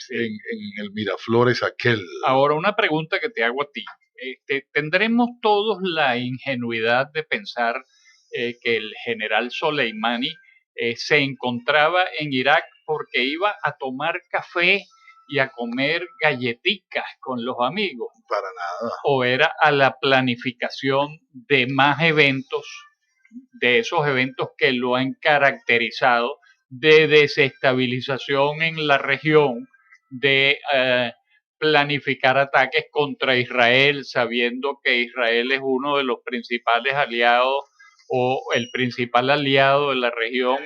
en el Miraflores aquel. Ahora una pregunta que te hago a ti. ¿Tendremos todos la ingenuidad de pensar que el general Soleimani se encontraba en Irak porque iba a tomar café y a comer galletitas con los amigos? Para nada. ¿O era a la planificación de más eventos, de esos eventos que lo han caracterizado, de desestabilización en la región, de planificar ataques contra Israel, sabiendo que Israel es uno de los principales aliados o el principal aliado de la región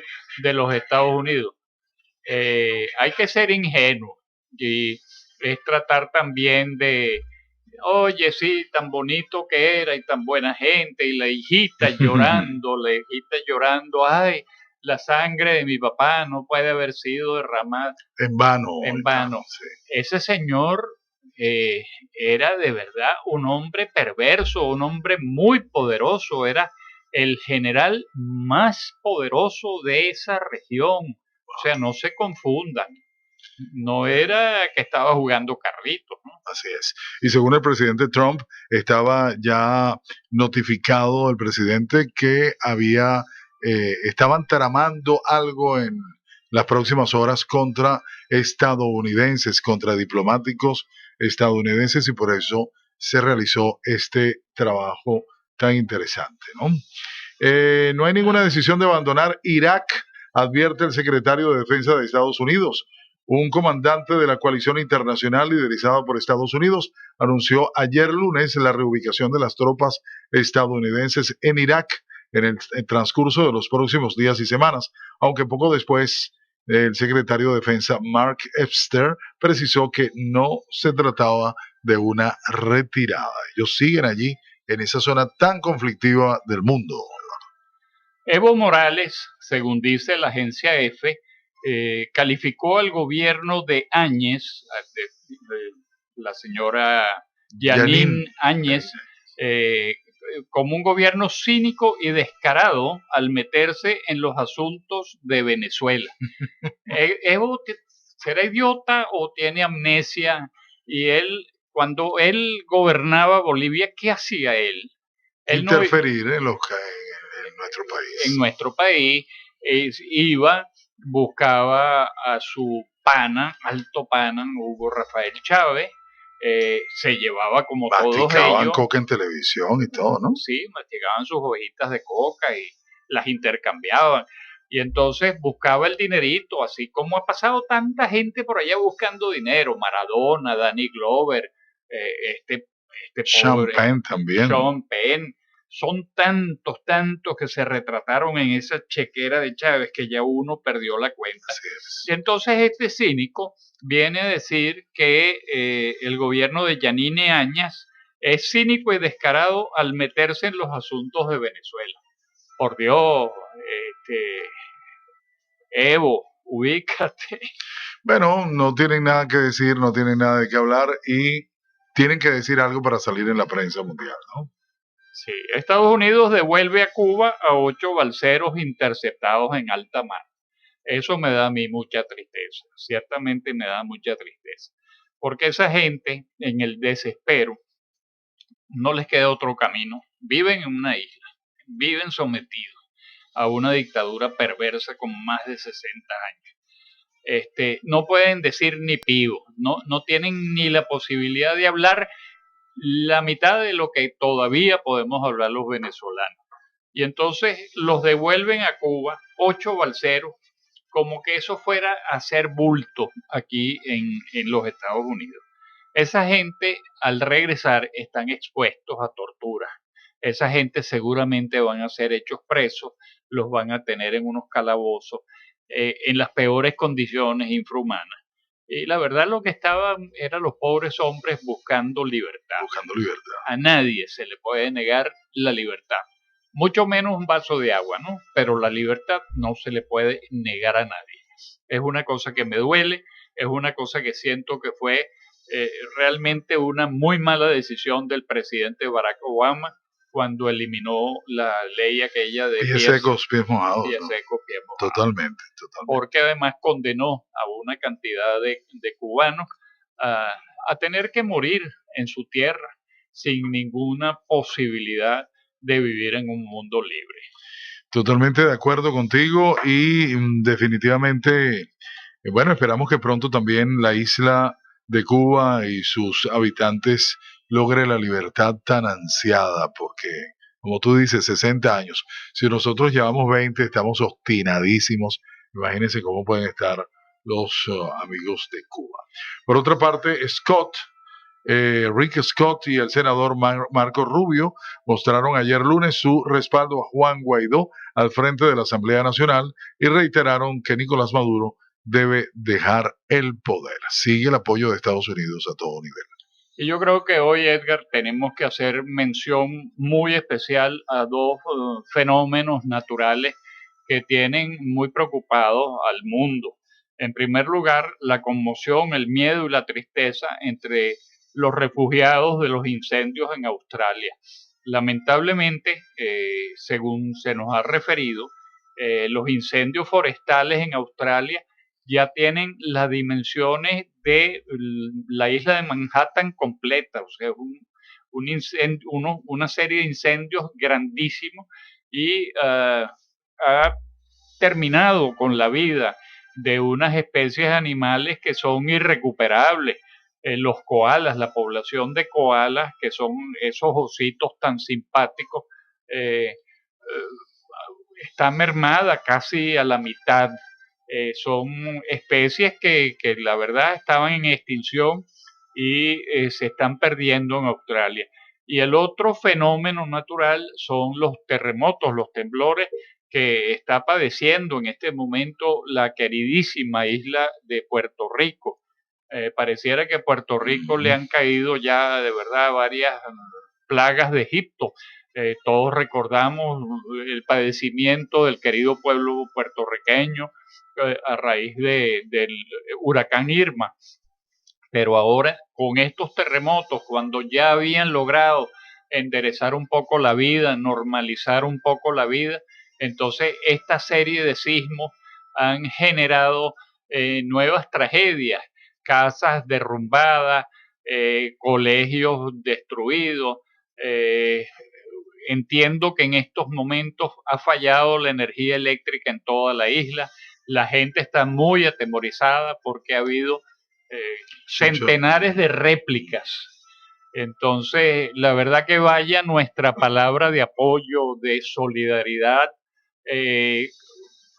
de los Estados Unidos? Hay que ser ingenuo y es tratar también de, oye, sí, tan bonito que era y tan buena gente, y la hijita llorando, ay, la sangre de mi papá no puede haber sido derramada en vano. En vano. Sí. Ese señor era de verdad un hombre perverso, un hombre muy poderoso, era el general más poderoso de esa región. O sea, no se confundan. No era que estaba jugando carritos, ¿no? Así es. Y según el presidente Trump, estaba ya notificado el presidente que estaban tramando algo en las próximas horas contra estadounidenses, contra diplomáticos estadounidenses, y por eso se realizó este trabajo tan interesante, ¿no? No hay ninguna decisión de abandonar Irak, advierte el secretario de Defensa de Estados Unidos. Un comandante de la coalición internacional liderizada por Estados Unidos anunció ayer lunes la reubicación de las tropas estadounidenses en Irak en el transcurso de los próximos días y semanas, aunque poco después el secretario de Defensa Mark Esper precisó que no se trataba de una retirada. Ellos siguen allí en esa zona tan conflictiva del mundo. Evo Morales, según dice la agencia EFE, calificó al gobierno de Áñez, de la señora Jeanine Áñez, como un gobierno cínico y descarado al meterse en los asuntos de Venezuela. Evo será idiota o tiene amnesia, y él, cuando él gobernaba Bolivia, ¿qué hacía él? Interferir en nuestro país. En nuestro país iba, buscaba a su pana, alto pana, Hugo Rafael Chávez, se llevaba como todos Masticaban ellos. coca en televisión y todo, ¿no? Sí, masticaban sus hojitas de coca y las intercambiaban. Y entonces buscaba el dinerito, así como ha pasado tanta gente por allá buscando dinero, Maradona, Danny Glover, este Sean pobre Penn también. Sean Penn. Son tantos, tantos que se retrataron en esa chequera de Chávez que ya uno perdió la cuenta. Y entonces este cínico viene a decir que el gobierno de Yanine Áñez es cínico y descarado al meterse en los asuntos de Venezuela. Por Dios, Evo, ubícate. Bueno, no tienen nada que decir, no tienen nada de qué hablar y tienen que decir algo para salir en la prensa mundial, ¿no? Sí, Estados Unidos devuelve a Cuba a 8 balseros interceptados en alta mar. Eso me da a mí mucha tristeza, ciertamente me da mucha tristeza, porque esa gente en el desespero no les queda otro camino, viven en una isla, viven sometidos a una dictadura perversa con más de 60 años. No pueden decir ni pivo, no tienen ni la posibilidad de hablar la mitad de lo que todavía podemos hablar los venezolanos. Y entonces los devuelven a Cuba, 8 balseros, como que eso fuera a hacer bulto aquí en los Estados Unidos. Esa gente al regresar están expuestos a tortura. Esa gente seguramente van a ser hechos presos, los van a tener en unos calabozos, en las peores condiciones infrahumanas. Y la verdad lo que estaban eran los pobres hombres buscando libertad. Buscando libertad. A nadie se le puede negar la libertad. Mucho menos un vaso de agua, ¿no? Pero la libertad no se le puede negar a nadie. Es una cosa que me duele, es una cosa que siento que fue realmente una muy mala decisión del presidente Barack Obama cuando eliminó la ley aquella de pies secos, pies mojados. Pies ¿no? secos, pies mojados. Totalmente. Porque además condenó a una cantidad de cubanos a tener que morir en su tierra sin ninguna posibilidad de vivir en un mundo libre. Totalmente de acuerdo contigo y definitivamente, bueno, esperamos que pronto también la isla de Cuba y sus habitantes logre la libertad tan ansiada, porque, como tú dices, 60 años. Si nosotros llevamos 20, estamos obstinadísimos. Imagínense cómo pueden estar los amigos de Cuba. Por otra parte, Rick Scott y el senador Marco Rubio mostraron ayer lunes su respaldo a Juan Guaidó al frente de la Asamblea Nacional y reiteraron que Nicolás Maduro debe dejar el poder. Sigue el apoyo de Estados Unidos a todo nivel. Y yo creo que hoy, Edgar, tenemos que hacer mención muy especial a dos fenómenos naturales que tienen muy preocupados al mundo. En primer lugar, la conmoción, el miedo y la tristeza entre los refugiados de los incendios en Australia. Lamentablemente, según se nos ha referido, los incendios forestales en Australia ya tienen las dimensiones de la isla de Manhattan completa, o sea, una serie de incendios grandísimos y ha terminado con la vida de unas especies animales que son irrecuperables. Los koalas, la población de koalas, que son esos ositos tan simpáticos, está mermada casi a la mitad. Son especies que la verdad estaban en extinción y se están perdiendo en Australia. Y el otro fenómeno natural son los terremotos, los temblores que está padeciendo en este momento la queridísima isla de Puerto Rico. Pareciera que a Puerto Rico le han caído ya de verdad varias plagas de Egipto. Todos recordamos el padecimiento del querido pueblo puertorriqueño a raíz del huracán Irma. Pero ahora, con estos terremotos, cuando ya habían logrado enderezar un poco la vida, normalizar un poco la vida, entonces esta serie de sismos han generado nuevas tragedias, casas derrumbadas, colegios destruidos. Entiendo que en estos momentos ha fallado la energía eléctrica en toda la isla. La gente está muy atemorizada porque ha habido centenares de réplicas. Entonces, la verdad que vaya nuestra palabra de apoyo, de solidaridad eh,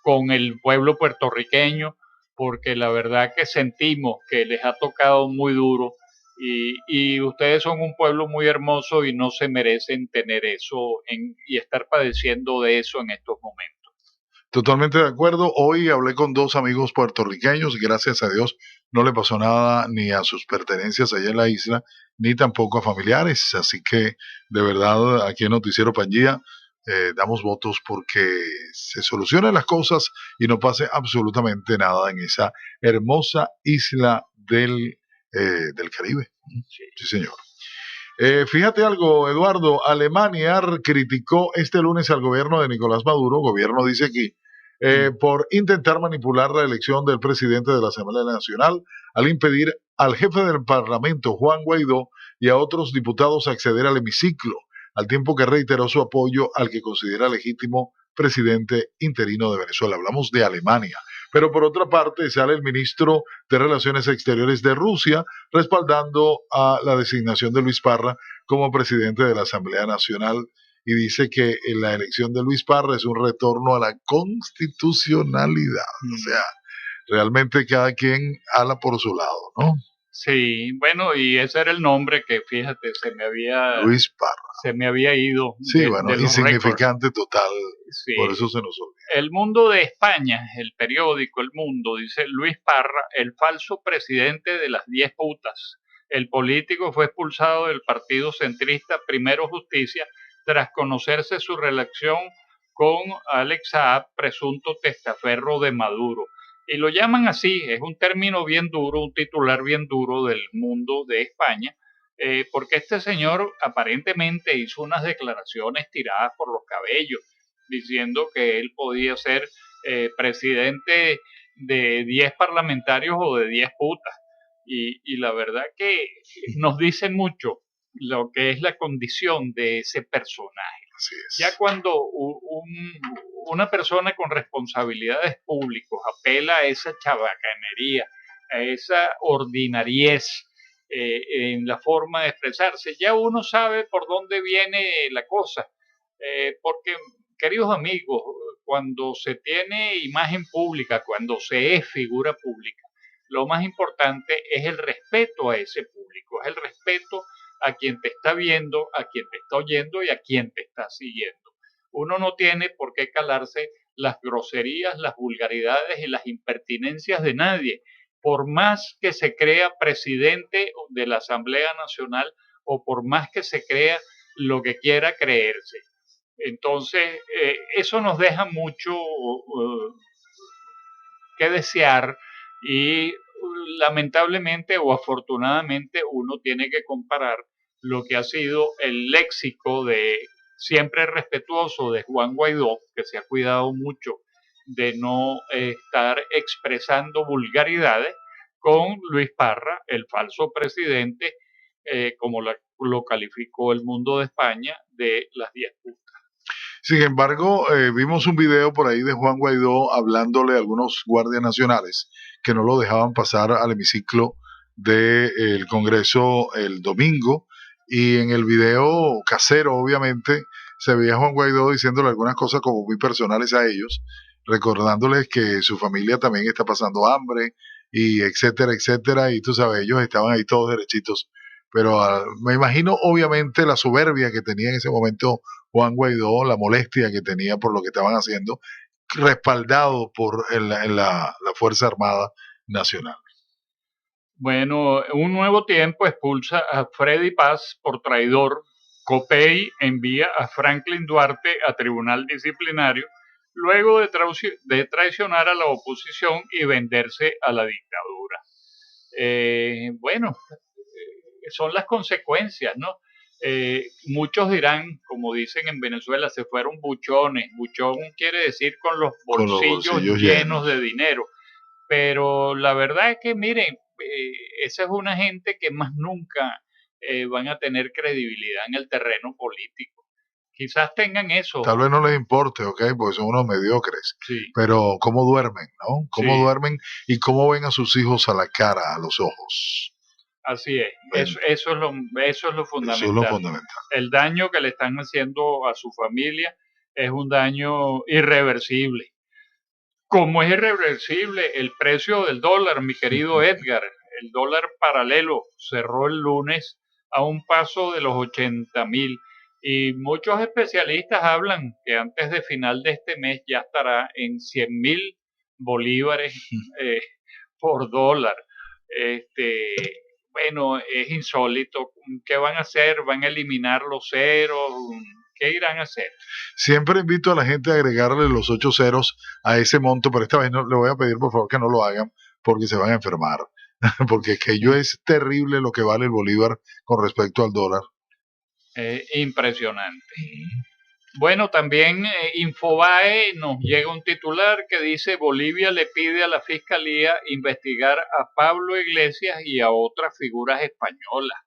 con el pueblo puertorriqueño, porque la verdad que sentimos que les ha tocado muy duro y ustedes son un pueblo muy hermoso y no se merecen tener eso y estar padeciendo de eso en estos momentos. Totalmente de acuerdo. Hoy hablé con dos amigos puertorriqueños y gracias a Dios no le pasó nada ni a sus pertenencias allá en la isla, ni tampoco a familiares. Así que de verdad aquí en Noticiero Pangía damos votos porque se solucionen las cosas y no pase absolutamente nada en esa hermosa isla del Caribe. Sí, señor. Fíjate algo, Eduardo, Alemania criticó este lunes al gobierno de Nicolás Maduro, gobierno dice aquí, por intentar manipular la elección del presidente de la Asamblea Nacional al impedir al jefe del Parlamento, Juan Guaidó, y a otros diputados acceder al hemiciclo, al tiempo que reiteró su apoyo al que considera legítimo presidente interino de Venezuela. Hablamos de Alemania. Pero por otra parte sale el ministro de Relaciones Exteriores de Rusia respaldando a la designación de Luis Parra como presidente de la Asamblea Nacional y dice que la elección de Luis Parra es un retorno a la constitucionalidad. O sea, realmente cada quien ala por su lado, ¿no? Sí, bueno, y ese era el nombre que, fíjate, Luis Parra. Se me había ido sí, bueno, de los insignificante récords. total, Sí. por eso se nos olvida. El Mundo de España, el periódico El Mundo, dice Luis Parra, el falso presidente de las 10 putas. El político fue expulsado del partido centrista Primero Justicia tras conocerse su relación con Alex Saab, presunto testaferro de Maduro. Y lo llaman así, es un término bien duro, un titular bien duro del Mundo de España, porque este señor aparentemente hizo unas declaraciones tiradas por los cabellos, diciendo que él podía ser presidente de 10 parlamentarios o de 10 putas. Y la verdad que nos dice mucho lo que es la condición de ese personaje. Así es. Ya cuando una persona con responsabilidades públicas apela a esa chabacanería, a esa ordinariez en la forma de expresarse, ya uno sabe por dónde viene la cosa. Porque, queridos amigos, cuando se tiene imagen pública, cuando se es figura pública, lo más importante es el respeto a ese público, es el respeto a quien te está viendo, a quien te está oyendo y a quien te está siguiendo. Uno no tiene por qué calarse las groserías, las vulgaridades y las impertinencias de nadie, por más que se crea presidente de la Asamblea Nacional o por más que se crea lo que quiera creerse. Entonces, eso nos deja mucho que desear y lamentablemente o afortunadamente uno tiene que comparar lo que ha sido el léxico de siempre respetuoso de Juan Guaidó, que se ha cuidado mucho de no estar expresando vulgaridades, con Luis Parra, el falso presidente, como lo calificó el Mundo de España, de las 10 putas. Sin embargo, vimos un video por ahí de Juan Guaidó hablándole a algunos guardias nacionales que no lo dejaban pasar al hemiciclo del Congreso el domingo. Y en el video casero, obviamente, se veía a Juan Guaidó diciéndole algunas cosas como muy personales a ellos, recordándoles que su familia también está pasando hambre y etcétera, etcétera. Y tú sabes, ellos estaban ahí todos derechitos. Pero me imagino, obviamente, la soberbia que tenía en ese momento Juan Guaidó, la molestia que tenía por lo que estaban haciendo, respaldado por la Fuerza Armada Nacional. Bueno, un nuevo tiempo expulsa a Freddy Paz por traidor. Copey envía a Franklin Duarte a tribunal disciplinario luego de traicionar a la oposición y venderse a la dictadura. Bueno, son las consecuencias, ¿no? Muchos dirán, como dicen en Venezuela, se fueron buchones. Buchón quiere decir con los bolsillos llenos de dinero. Pero la verdad es que, miren, esa es una gente que más nunca van a tener credibilidad en el terreno político, quizás tengan eso. Tal vez no les importe, ¿ok? Porque son unos mediocres. Sí. Pero ¿cómo duermen, no? ¿Cómo Sí. duermen y cómo ven a sus hijos a la cara, a los ojos? Así es. Ven, Eso es lo fundamental. eso es lo fundamental. El daño que le están haciendo a su familia es un daño irreversible. Como es irreversible el precio del dólar, mi querido Edgar, el dólar paralelo cerró el lunes a un paso de los 80.000 y muchos especialistas hablan que antes de final de este mes ya estará en 100.000 bolívares por dólar. Bueno, es insólito. ¿Qué van a hacer? ¿Van a eliminar los ceros? ¿Qué irán a hacer? Siempre invito a la gente a agregarle los 8 ceros a ese monto, pero esta vez no, le voy a pedir por favor que no lo hagan porque se van a enfermar. Porque aquello es terrible lo que vale el bolívar con respecto al dólar. Impresionante. Bueno, también Infobae nos llega un titular que dice: Bolivia le pide a la Fiscalía investigar a Pablo Iglesias y a otras figuras españolas.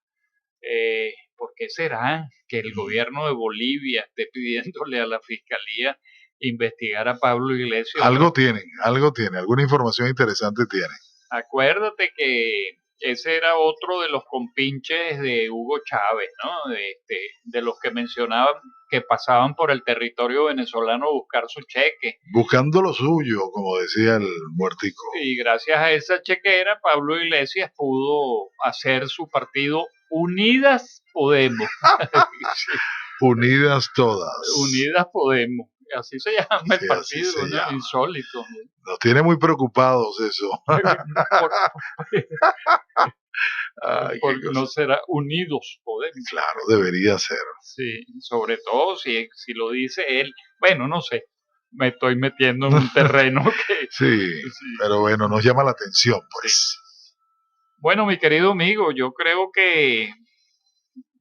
¿Por qué será que el gobierno de Bolivia esté pidiéndole a la Fiscalía investigar a Pablo Iglesias? Algo tienen, alguna información interesante tienen. Acuérdate que ese era otro de los compinches de Hugo Chávez, ¿no? De los que mencionaban que pasaban por el territorio venezolano a buscar su cheque. Buscando lo suyo, como decía el muertico. Y gracias a esa chequera, Pablo Iglesias pudo hacer su partido Unidas Podemos. Sí. Unidas todas. Unidas Podemos. Así se llama el partido, ¿no? Llama. Insólito. Nos tiene muy preocupados eso. Porque no será Unidos Podemos. Claro, debería ser. Sí, sobre todo si lo dice él. Bueno, no sé. Me estoy metiendo en un terreno que... Sí, pero bueno, nos llama la atención, pues. Bueno, mi querido amigo, yo creo que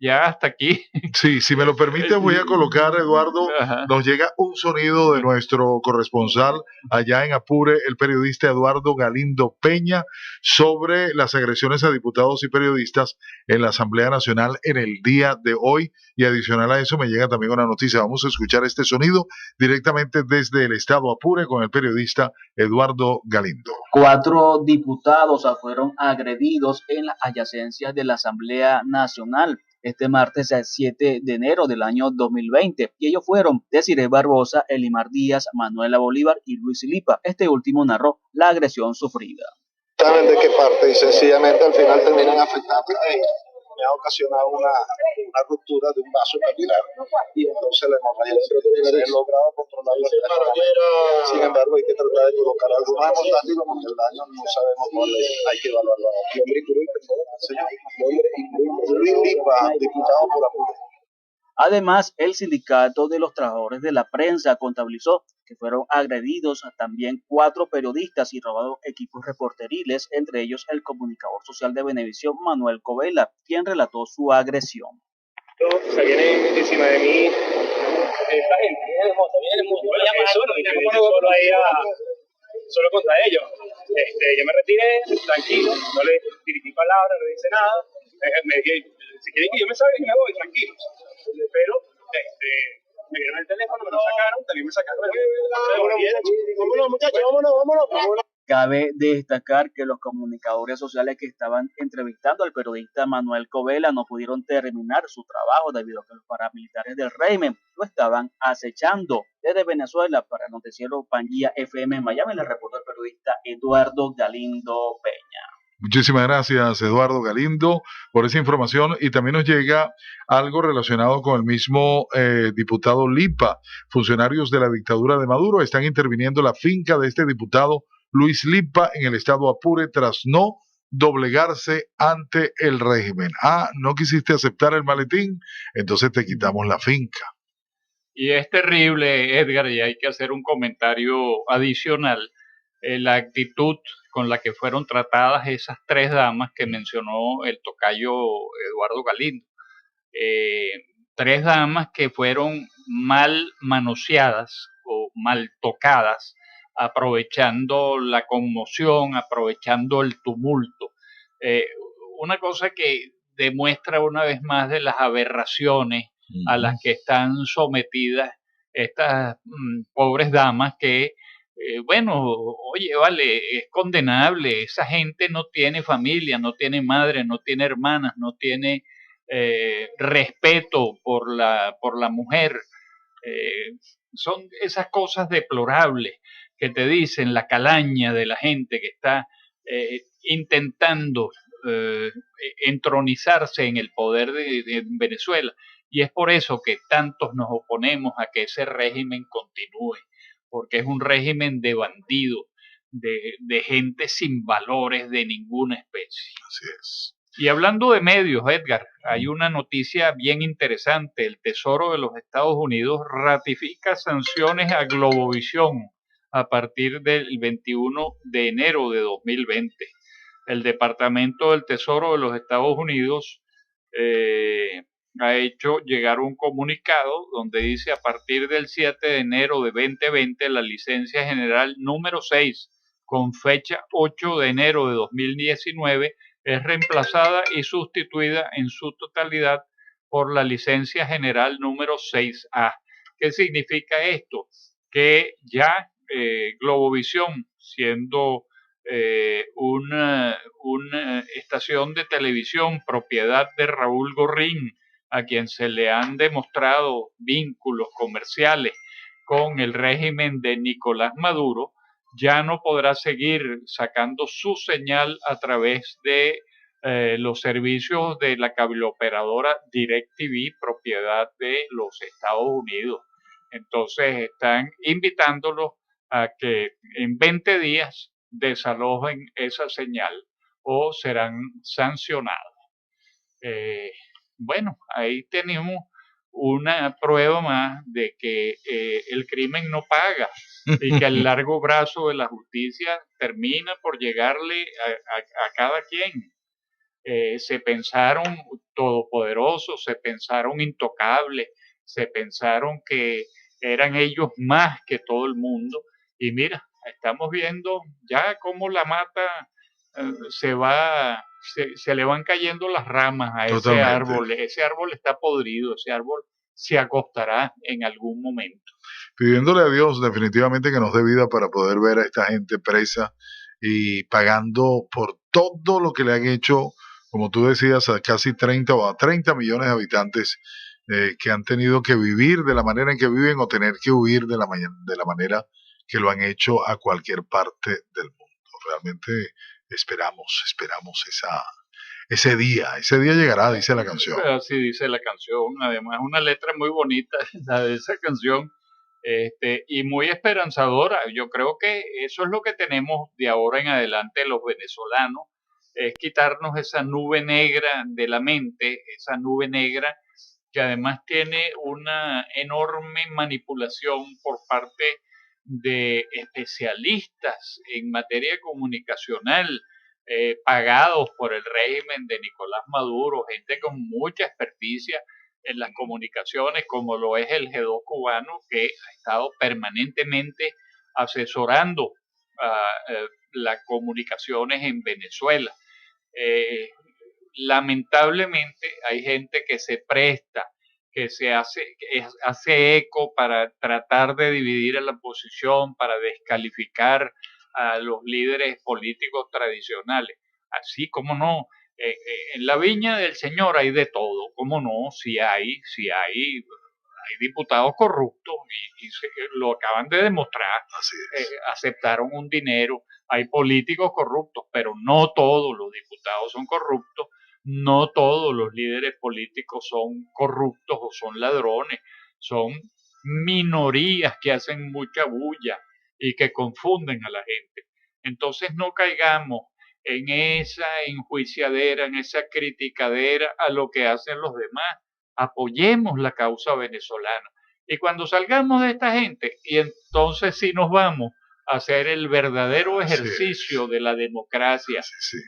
ya hasta aquí. Sí, si me lo permite voy a colocar, Eduardo, nos llega un sonido de nuestro corresponsal allá en Apure, el periodista Eduardo Galindo Peña, sobre las agresiones a diputados y periodistas en la Asamblea Nacional en el día de hoy. Y adicional a eso me llega también una noticia. Vamos a escuchar este sonido directamente desde el estado Apure con el periodista Eduardo Galindo. 4 diputados fueron agredidos en las adyacencias de la Asamblea Nacional este martes 7 de enero del año 2020, y ellos fueron Desiree Barbosa, Elimar Díaz, Manuela Bolívar y Luis Lipa. Este último narró la agresión sufrida. ¿Saben de qué parte? Y sencillamente al final terminan afectando. Me ha ocasionado una ruptura de un vaso capilar y entonces la hemorragia se ha logrado controlar la temperatura. Sin embargo, hay que tratar de colocar algunos hemostáticos porque el daño no sabemos cuál es, hay que evaluarlo. Nombre y señor. Luis Lipa, diputado por Apure. Además, el Sindicato de los Trabajadores de la Prensa contabilizó que fueron agredidos también 4 periodistas y robados equipos reporteriles, entre ellos el comunicador social de Venevisión, Manuel Covela, quien relató su agresión. Se viene encima de mí esta gente, solo contra ellos. Yo me retiré, tranquilo, no le dirigí palabras, no le dice nada. Me dije, si quieren que yo me salga y me voy, tranquilo. Pero me dieron el teléfono, me lo sacaron, también me sacaron el teléfono. Vámonos. Cabe destacar que los comunicadores sociales que estaban entrevistando al periodista Manuel Covela no pudieron terminar su trabajo debido a que los paramilitares del régimen lo estaban acechando. Desde Venezuela, para el noticiero Pangía FM en Miami, le reportó el periodista Eduardo Galindo Peña. Muchísimas gracias, Eduardo Galindo, por esa información. Y también nos llega algo relacionado con el mismo diputado Lipa. Funcionarios de la dictadura de Maduro están interviniendo la finca de este diputado Luis Lipa en el estado Apure tras no doblegarse ante el régimen. ¿No quisiste aceptar el maletín? Entonces te quitamos la finca. Y es terrible, Edgar, y hay que hacer un comentario adicional. La actitud con la que fueron tratadas esas 3 damas que mencionó el tocayo Eduardo Galindo. 3 damas que fueron mal manoseadas o mal tocadas, aprovechando la conmoción, aprovechando el tumulto. Una cosa que demuestra una vez más de las aberraciones a las que están sometidas estas pobres damas que, bueno, oye, vale, es condenable. Esa gente no tiene familia, no tiene madre, no tiene hermanas, no tiene respeto por la mujer. Eh, Son esas cosas deplorables que te dicen la calaña de la gente que está intentando entronizarse en el poder de Venezuela. Y es por eso que tantos nos oponemos a que ese régimen continúe, porque es un régimen de bandidos, de gente sin valores de ninguna especie. Así es. Y hablando de medios, Edgar, hay una noticia bien interesante. El Tesoro de los Estados Unidos ratifica sanciones a Globovisión a partir del 21 de enero de 2020. El Departamento del Tesoro de los Estados Unidos ha hecho llegar un comunicado donde dice: a partir del 7 de enero de 2020, la licencia general número 6, con fecha 8 de enero de 2019, es reemplazada y sustituida en su totalidad por la licencia general número 6A. ¿Qué significa esto? Que ya Globovisión, siendo una estación de televisión propiedad de Raúl Gorrín, a quien se le han demostrado vínculos comerciales con el régimen de Nicolás Maduro, ya no podrá seguir sacando su señal a través de los servicios de la cabeloperadora DirecTV, propiedad de los Estados Unidos. Entonces están invitándolos a que en 20 días desalojen esa señal o serán sancionados. Bueno, ahí tenemos una prueba más de que el crimen no paga y que el largo brazo de la justicia termina por llegarle a cada quien. Se pensaron todopoderosos, se pensaron intocables, se pensaron que eran ellos más que todo el mundo. Y mira, estamos viendo ya cómo la mata se le van cayendo las ramas a ese árbol. Ese árbol está podrido, ese árbol se acostará en algún momento. Pidiéndole a Dios definitivamente que nos dé vida para poder ver a esta gente presa y pagando por todo lo que le han hecho, como tú decías, a casi 30 o a 30 millones de habitantes que han tenido que vivir de la manera en que viven o tener que huir de la manera que lo han hecho a cualquier parte del mundo. Realmente esperamos ese día llegará, dice la canción. Así dice la canción, además una letra muy bonita, la de esa canción, y muy esperanzadora. Yo creo que eso es lo que tenemos de ahora en adelante los venezolanos, es quitarnos esa nube negra de la mente, esa nube negra que además tiene una enorme manipulación por parte de especialistas en materia comunicacional, pagados por el régimen de Nicolás Maduro, gente con mucha experticia en las comunicaciones, como lo es el G2 cubano, que ha estado permanentemente asesorando las comunicaciones en Venezuela. Lamentablemente hay gente que se presta, que hace eco para tratar de dividir a la oposición, para descalificar a los líderes políticos tradicionales. Así como no, en la viña del Señor hay de todo, como no, si hay diputados corruptos y lo acaban de demostrar, aceptaron un dinero, hay políticos corruptos, pero no todos los diputados son corruptos, no todos los líderes políticos son corruptos o son ladrones, son minorías que hacen mucha bulla y que confunden a la gente. Entonces no caigamos en esa enjuiciadera, en esa criticadera a lo que hacen los demás. Apoyemos la causa venezolana. Y cuando salgamos de esta gente, y entonces sí nos vamos a hacer el verdadero ejercicio de la democracia,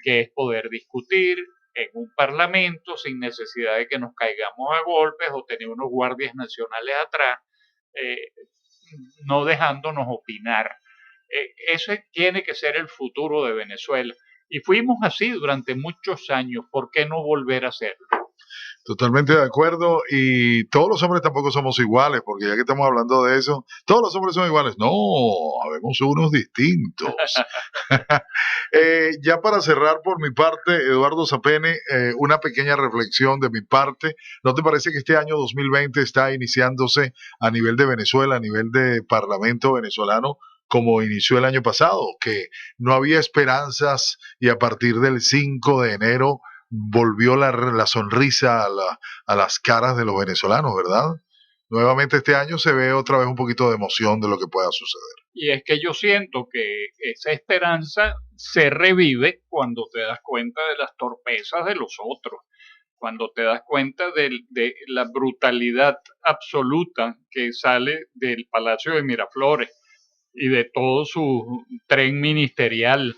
que es poder discutir en un parlamento sin necesidad de que nos caigamos a golpes o tener unos guardias nacionales atrás, no dejándonos opinar. Ese tiene que ser el futuro de Venezuela. Y fuimos así durante muchos años. ¿Por qué no volver a hacerlo? Totalmente de acuerdo, y todos los hombres tampoco somos iguales, porque ya que estamos hablando de eso, todos los hombres son iguales. No, habemos unos distintos. Ya para cerrar por mi parte, Eduardo Zapene, una pequeña reflexión de mi parte. ¿No te parece que este año 2020 está iniciándose a nivel de Venezuela, a nivel de Parlamento venezolano, como inició el año pasado? Que no había esperanzas y a partir del 5 de enero volvió la sonrisa a las caras de los venezolanos, ¿verdad? Nuevamente este año se ve otra vez un poquito de emoción de lo que pueda suceder. Y es que yo siento que esa esperanza se revive cuando te das cuenta de las torpezas de los otros, cuando te das cuenta de la brutalidad absoluta que sale del Palacio de Miraflores y de todo su tren ministerial.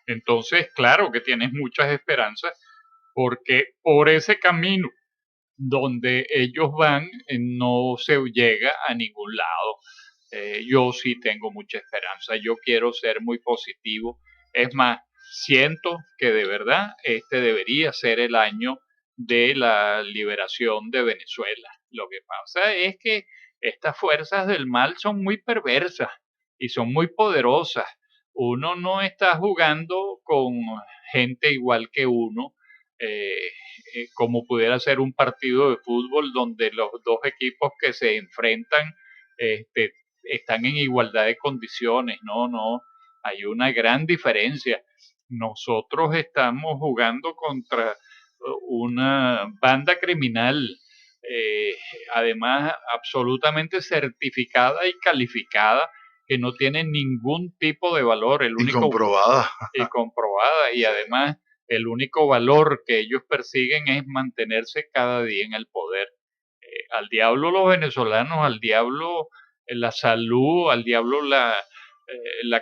Entonces, claro que tienes muchas esperanzas porque por ese camino donde ellos van no se llega a ningún lado. Yo sí tengo mucha esperanza, yo quiero ser muy positivo. Es más, siento que de verdad este debería ser el año de la liberación de Venezuela. Lo que pasa es que estas fuerzas del mal son muy perversas y son muy poderosas. Uno no está jugando con gente igual que uno, eh, como pudiera ser un partido de fútbol donde los dos equipos que se enfrentan este, están en igualdad de condiciones. No, no, hay una gran diferencia. Nosotros estamos jugando contra una banda criminal, eh, además absolutamente certificada y calificada, que no tiene ningún tipo de valor, el Y único comprobada. y comprobada, y además el único valor que ellos persiguen es mantenerse cada día en el poder. Al diablo los venezolanos, al diablo la salud, al diablo la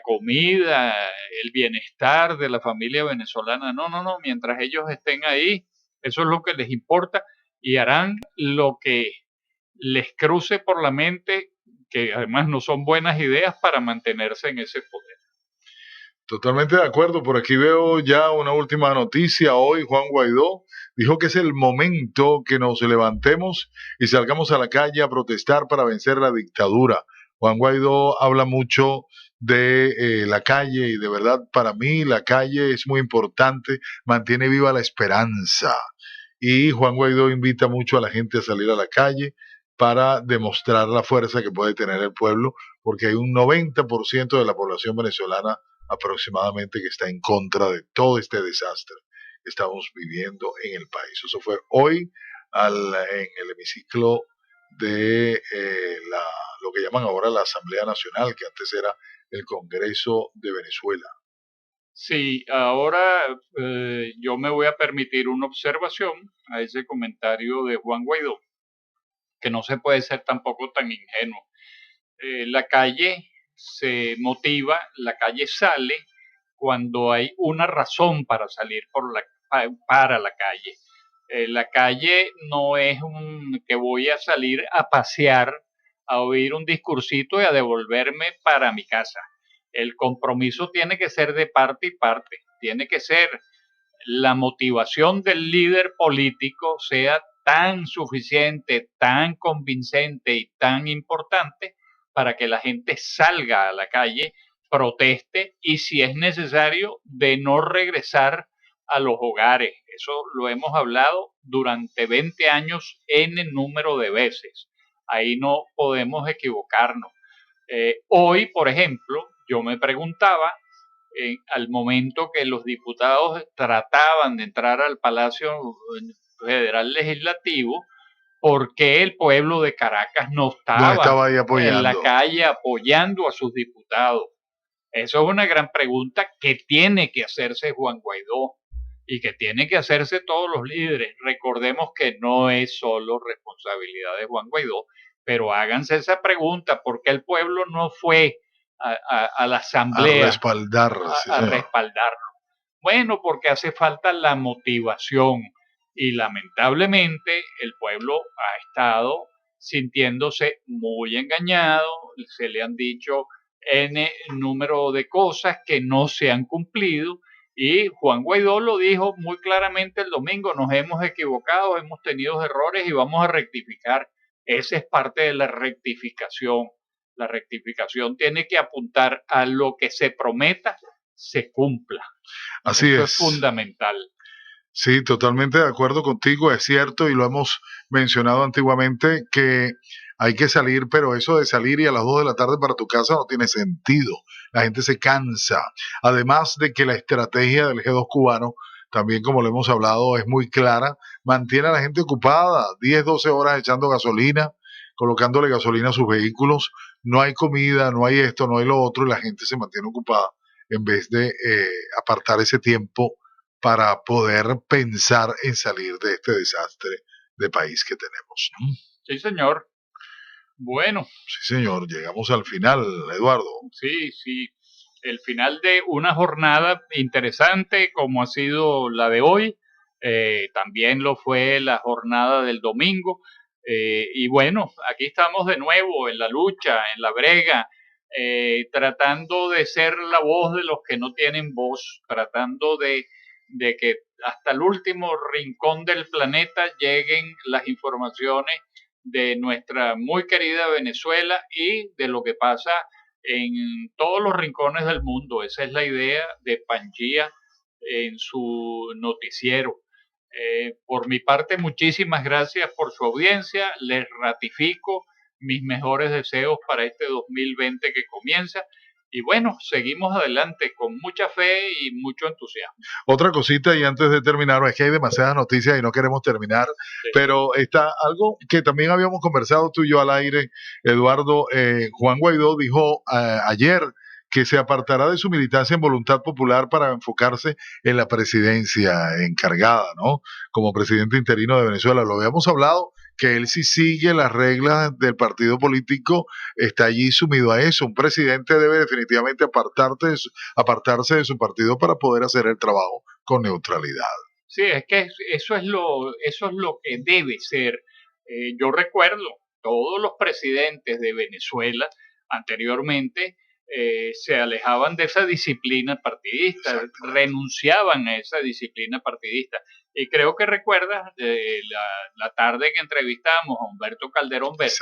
comida, el bienestar de la familia venezolana. No, no, no, mientras ellos estén ahí, eso es lo que les importa y harán lo que les cruce por la mente, que además no son buenas ideas para mantenerse en ese poder. Totalmente de acuerdo. Por aquí veo ya una última noticia. Hoy Juan Guaidó dijo que es el momento que nos levantemos y salgamos a la calle a protestar para vencer la dictadura. Juan Guaidó habla mucho de la calle y de verdad para mí la calle es muy importante, mantiene viva la esperanza. Y Juan Guaidó invita mucho a la gente a salir a la calle para demostrar la fuerza que puede tener el pueblo, porque hay un 90% de la población venezolana aproximadamente que está en contra de todo este desastre que estamos viviendo en el país. Eso fue hoy en el hemiciclo de lo que llaman ahora la Asamblea Nacional, que antes era el Congreso de Venezuela. Sí, ahora yo me voy a permitir una observación a ese comentario de Juan Guaidó, que no se puede ser tampoco tan ingenuo. La calle se motiva, la calle sale cuando hay una razón para salir para la calle. La calle no es un que voy a salir a pasear, a oír un discursito y a devolverme para mi casa. El compromiso tiene que ser de parte y parte, tiene que ser la motivación del líder político sea tan suficiente, tan convincente y tan importante para que la gente salga a la calle, proteste y si es necesario de no regresar a los hogares. Eso lo hemos hablado durante 20 años en el número de veces. Ahí no podemos equivocarnos. Hoy, por ejemplo, yo me preguntaba al momento que los diputados trataban de entrar al Palacio Federal Legislativo, ¿por qué el pueblo de Caracas no estaba ahí en la apoyando. calle apoyando a sus diputados? Eso es una gran pregunta que tiene que hacerse Juan Guaidó y que tiene que hacerse todos los líderes. Recordemos que no es solo responsabilidad de Juan Guaidó, pero háganse esa pregunta, ¿por qué el pueblo no fue a la A asamblea respaldar, sí, a señor. respaldarlo? Bueno, porque hace falta la motivación y lamentablemente el pueblo ha estado sintiéndose muy engañado, se le han dicho N número de cosas que no se han cumplido Y Juan Guaidó lo dijo muy claramente el domingo: nos hemos equivocado, hemos tenido errores y vamos a rectificar. Esa es parte de la rectificación. La rectificación tiene que apuntar a lo que se prometa, se cumpla. Así Eso es. es fundamental. Sí, totalmente de acuerdo contigo, es cierto, y lo hemos mencionado antiguamente, que hay que salir, pero eso de salir y a las 2 de la tarde para tu casa no tiene sentido. La gente se cansa. Además de que la estrategia del G2 cubano, también como lo hemos hablado, es muy clara, mantiene a la gente ocupada, 10, 12 horas echando gasolina, colocándole gasolina a sus vehículos, no hay comida, no hay esto, no hay lo otro, y la gente se mantiene ocupada en vez de apartar ese tiempo para poder pensar en salir de este desastre de país que tenemos, ¿no? Sí, señor. Bueno. Sí, señor, llegamos al final, Eduardo. Sí, sí. El final de una jornada interesante como ha sido la de hoy. También lo fue la jornada del domingo. Y bueno, aquí estamos de nuevo en la lucha, en la brega, tratando de ser la voz de los que no tienen voz, tratando de que hasta el último rincón del planeta lleguen las informaciones de nuestra muy querida Venezuela y de lo que pasa en todos los rincones del mundo. Esa es la idea de Pangía en su noticiero. Por mi parte, muchísimas gracias por su audiencia. Les ratifico mis mejores deseos para este 2020 que comienza. Y bueno, seguimos adelante con mucha fe y mucho entusiasmo. Otra cosita, y antes de terminar, es que hay demasiadas noticias y no queremos terminar, sí. Pero está algo que también habíamos conversado tú y yo al aire, Eduardo. Juan Guaidó dijo ayer que se apartará de su militancia en Voluntad Popular para enfocarse en la presidencia encargada, ¿no? Como presidente interino de Venezuela. Lo habíamos hablado, que él sí sigue las reglas del partido político, está allí sumido a eso. Un presidente debe definitivamente apartarse de su partido para poder hacer el trabajo con neutralidad. Sí, es que eso es lo que debe ser. Yo recuerdo todos los presidentes de Venezuela anteriormente se alejaban de esa disciplina partidista, renunciaban a esa disciplina partidista. Y creo que recuerdas la tarde que entrevistamos a Humberto Calderón Berti,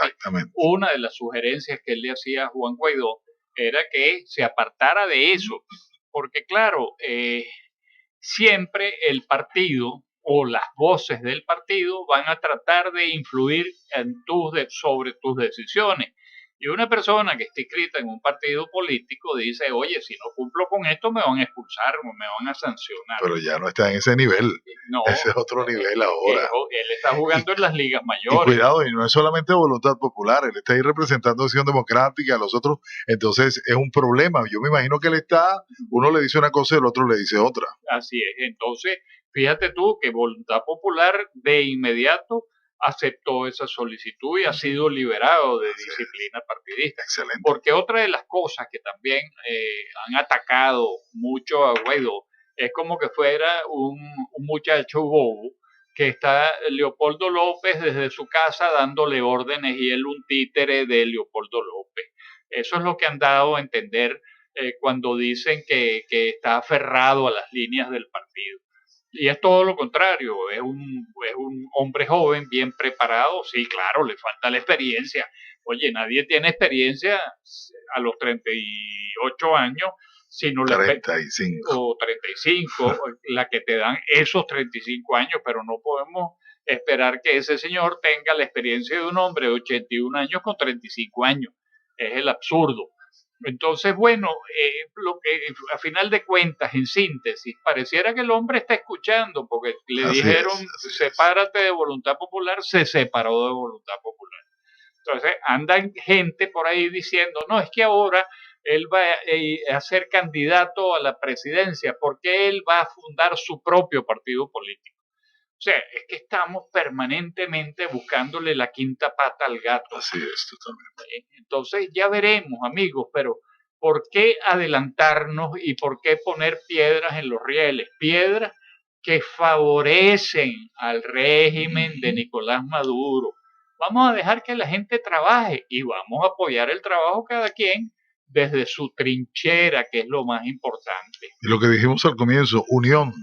una de las sugerencias que él le hacía a Juan Guaidó era que se apartara de eso, porque claro, siempre el partido o las voces del partido van a tratar de influir sobre tus decisiones. Y una persona que esté inscrita en un partido político dice: oye, si no cumplo con esto me van a expulsar o me van a sancionar. Pero ya no está en ese nivel. No, ese es otro nivel ahora. Él está jugando en las ligas mayores. Y cuidado, y no es solamente Voluntad Popular, él está ahí representando Acción Democrática, a los otros. Entonces es un problema. Yo me imagino que él está, uno le dice una cosa y el otro le dice otra. Así es. Entonces, fíjate tú que Voluntad Popular de inmediato aceptó esa solicitud y ha sido liberado de disciplina partidista. Excelente. Porque otra de las cosas que también han atacado mucho a Guaidó es como que fuera un muchacho bobo que está Leopoldo López desde su casa dándole órdenes y él un títere de Leopoldo López. Eso es lo que han dado a entender cuando dicen que está aferrado a las líneas del partido. Y es todo lo contrario, es un hombre joven, bien preparado. Sí, claro, le falta la experiencia. Oye, nadie tiene experiencia a los 38 años, sino 35. O 35, la que te dan esos 35 años, pero no podemos esperar que ese señor tenga la experiencia de un hombre de 81 años con 35 años. Es el absurdo. Entonces, bueno, lo que a final de cuentas, en síntesis, pareciera que el hombre está escuchando, porque le dijeron, sepárate de Voluntad Popular, se separó de Voluntad Popular. Entonces, andan gente por ahí diciendo, no, es que ahora él va a ser candidato a la presidencia, porque él va a fundar su propio partido político. O sea, es que estamos permanentemente buscándole la quinta pata al gato. Así es, totalmente. Entonces ya veremos, amigos, pero ¿por qué adelantarnos y por qué poner piedras en los rieles? Piedras que favorecen al régimen de Nicolás Maduro. Vamos a dejar que la gente trabaje y vamos a apoyar el trabajo cada quien desde su trinchera, que es lo más importante. Y lo que dijimos al comienzo, unión.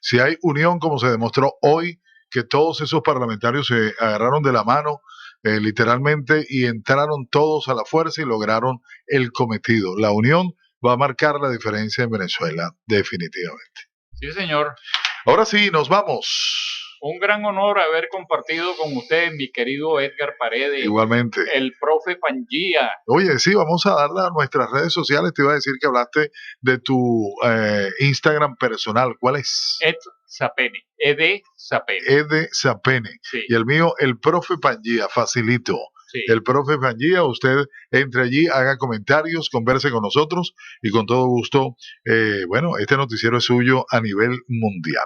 Si hay unión, como se demostró hoy, que todos esos parlamentarios se agarraron de la mano, literalmente, y entraron todos a la fuerza y lograron el cometido. La unión va a marcar la diferencia en Venezuela, definitivamente. Sí, señor. Ahora sí, nos vamos. Un gran honor haber compartido con usted, mi querido Edgar Paredes. Igualmente. El profe Pangía. Oye, sí, vamos a darle a nuestras redes sociales. Te iba a decir que hablaste de tu Instagram personal. ¿Cuál es? Ed Zapene. Ed Zapene. Ed Zapene. Sí. Y el mío, el profe Pangía, facilito. Sí. El profe Pangía, usted entre allí, haga comentarios, converse con nosotros y con todo gusto, bueno, este noticiero es suyo a nivel mundial.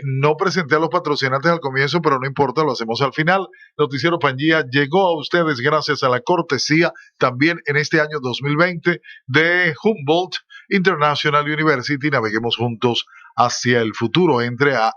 No presenté a los patrocinantes al comienzo, pero no importa, lo hacemos al final. Noticiero Pangía llegó a ustedes gracias a la cortesía también en este año 2020 de Humboldt International University. Naveguemos juntos hacia el futuro. Entre a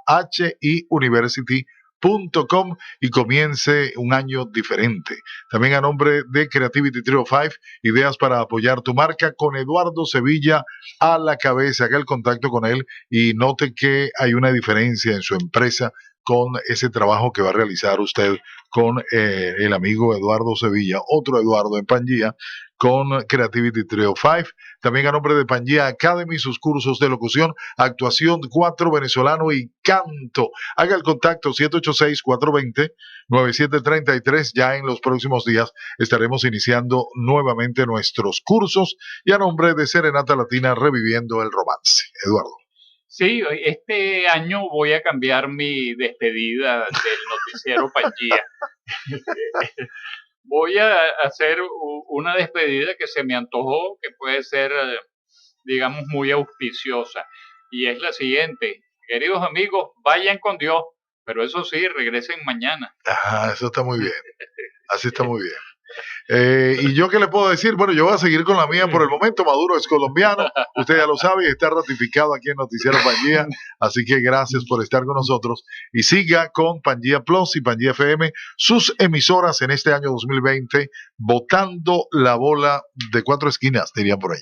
hiuniversity.com y comience un año diferente. También a nombre de Creativity Trio 5, ideas para apoyar tu marca, con Eduardo Sevilla a la cabeza. Haga el contacto con él y note que hay una diferencia en su empresa con ese trabajo que va a realizar usted con el amigo Eduardo Sevilla, otro Eduardo en Pangía, con Creativity Trio 5. También a nombre de Pangía Academy, sus cursos de locución, actuación 4 venezolano y canto. Haga el contacto 786-420-9733. Ya en los próximos días estaremos iniciando nuevamente nuestros cursos. Y a nombre de Serenata Latina, reviviendo el romance. Eduardo. Sí, este año voy a cambiar mi despedida del noticiero Pangía. Voy a hacer una despedida que se me antojó, que puede ser, digamos, muy auspiciosa. Y es la siguiente. Queridos amigos, vayan con Dios, pero eso sí, regresen mañana. Ah, eso está muy bien. Así está muy bien. ¿Y yo qué le puedo decir? Bueno, yo voy a seguir con la mía por el momento. Maduro es colombiano, usted ya lo sabe, y está ratificado aquí en Noticiero Pangía. Así que gracias por estar con nosotros. Y siga con Pangía Plus y Pangía FM, sus emisoras en este año 2020, botando la bola de 4 esquinas, dirían por allí.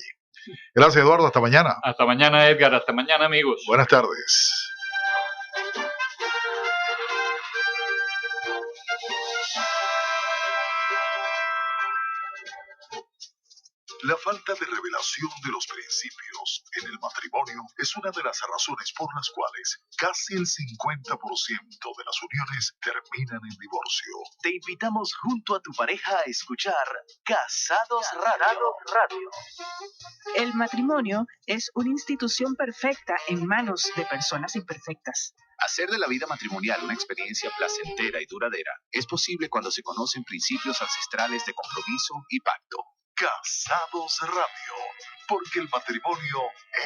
Gracias, Eduardo. Hasta mañana. Hasta mañana, Edgar. Hasta mañana, amigos. Buenas tardes. La falta de revelación de los principios en el matrimonio es una de las razones por las cuales casi el 50% de las uniones terminan en divorcio. Te invitamos junto a tu pareja a escuchar Casados Radio. El matrimonio es una institución perfecta en manos de personas imperfectas. Hacer de la vida matrimonial una experiencia placentera y duradera es posible cuando se conocen principios ancestrales de compromiso y pacto. Casados Radio, porque el matrimonio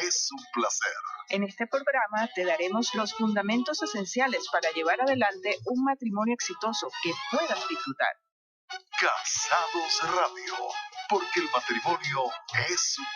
es un placer. En este programa te daremos los fundamentos esenciales para llevar adelante un matrimonio exitoso que puedas disfrutar. Casados Radio, porque el matrimonio es un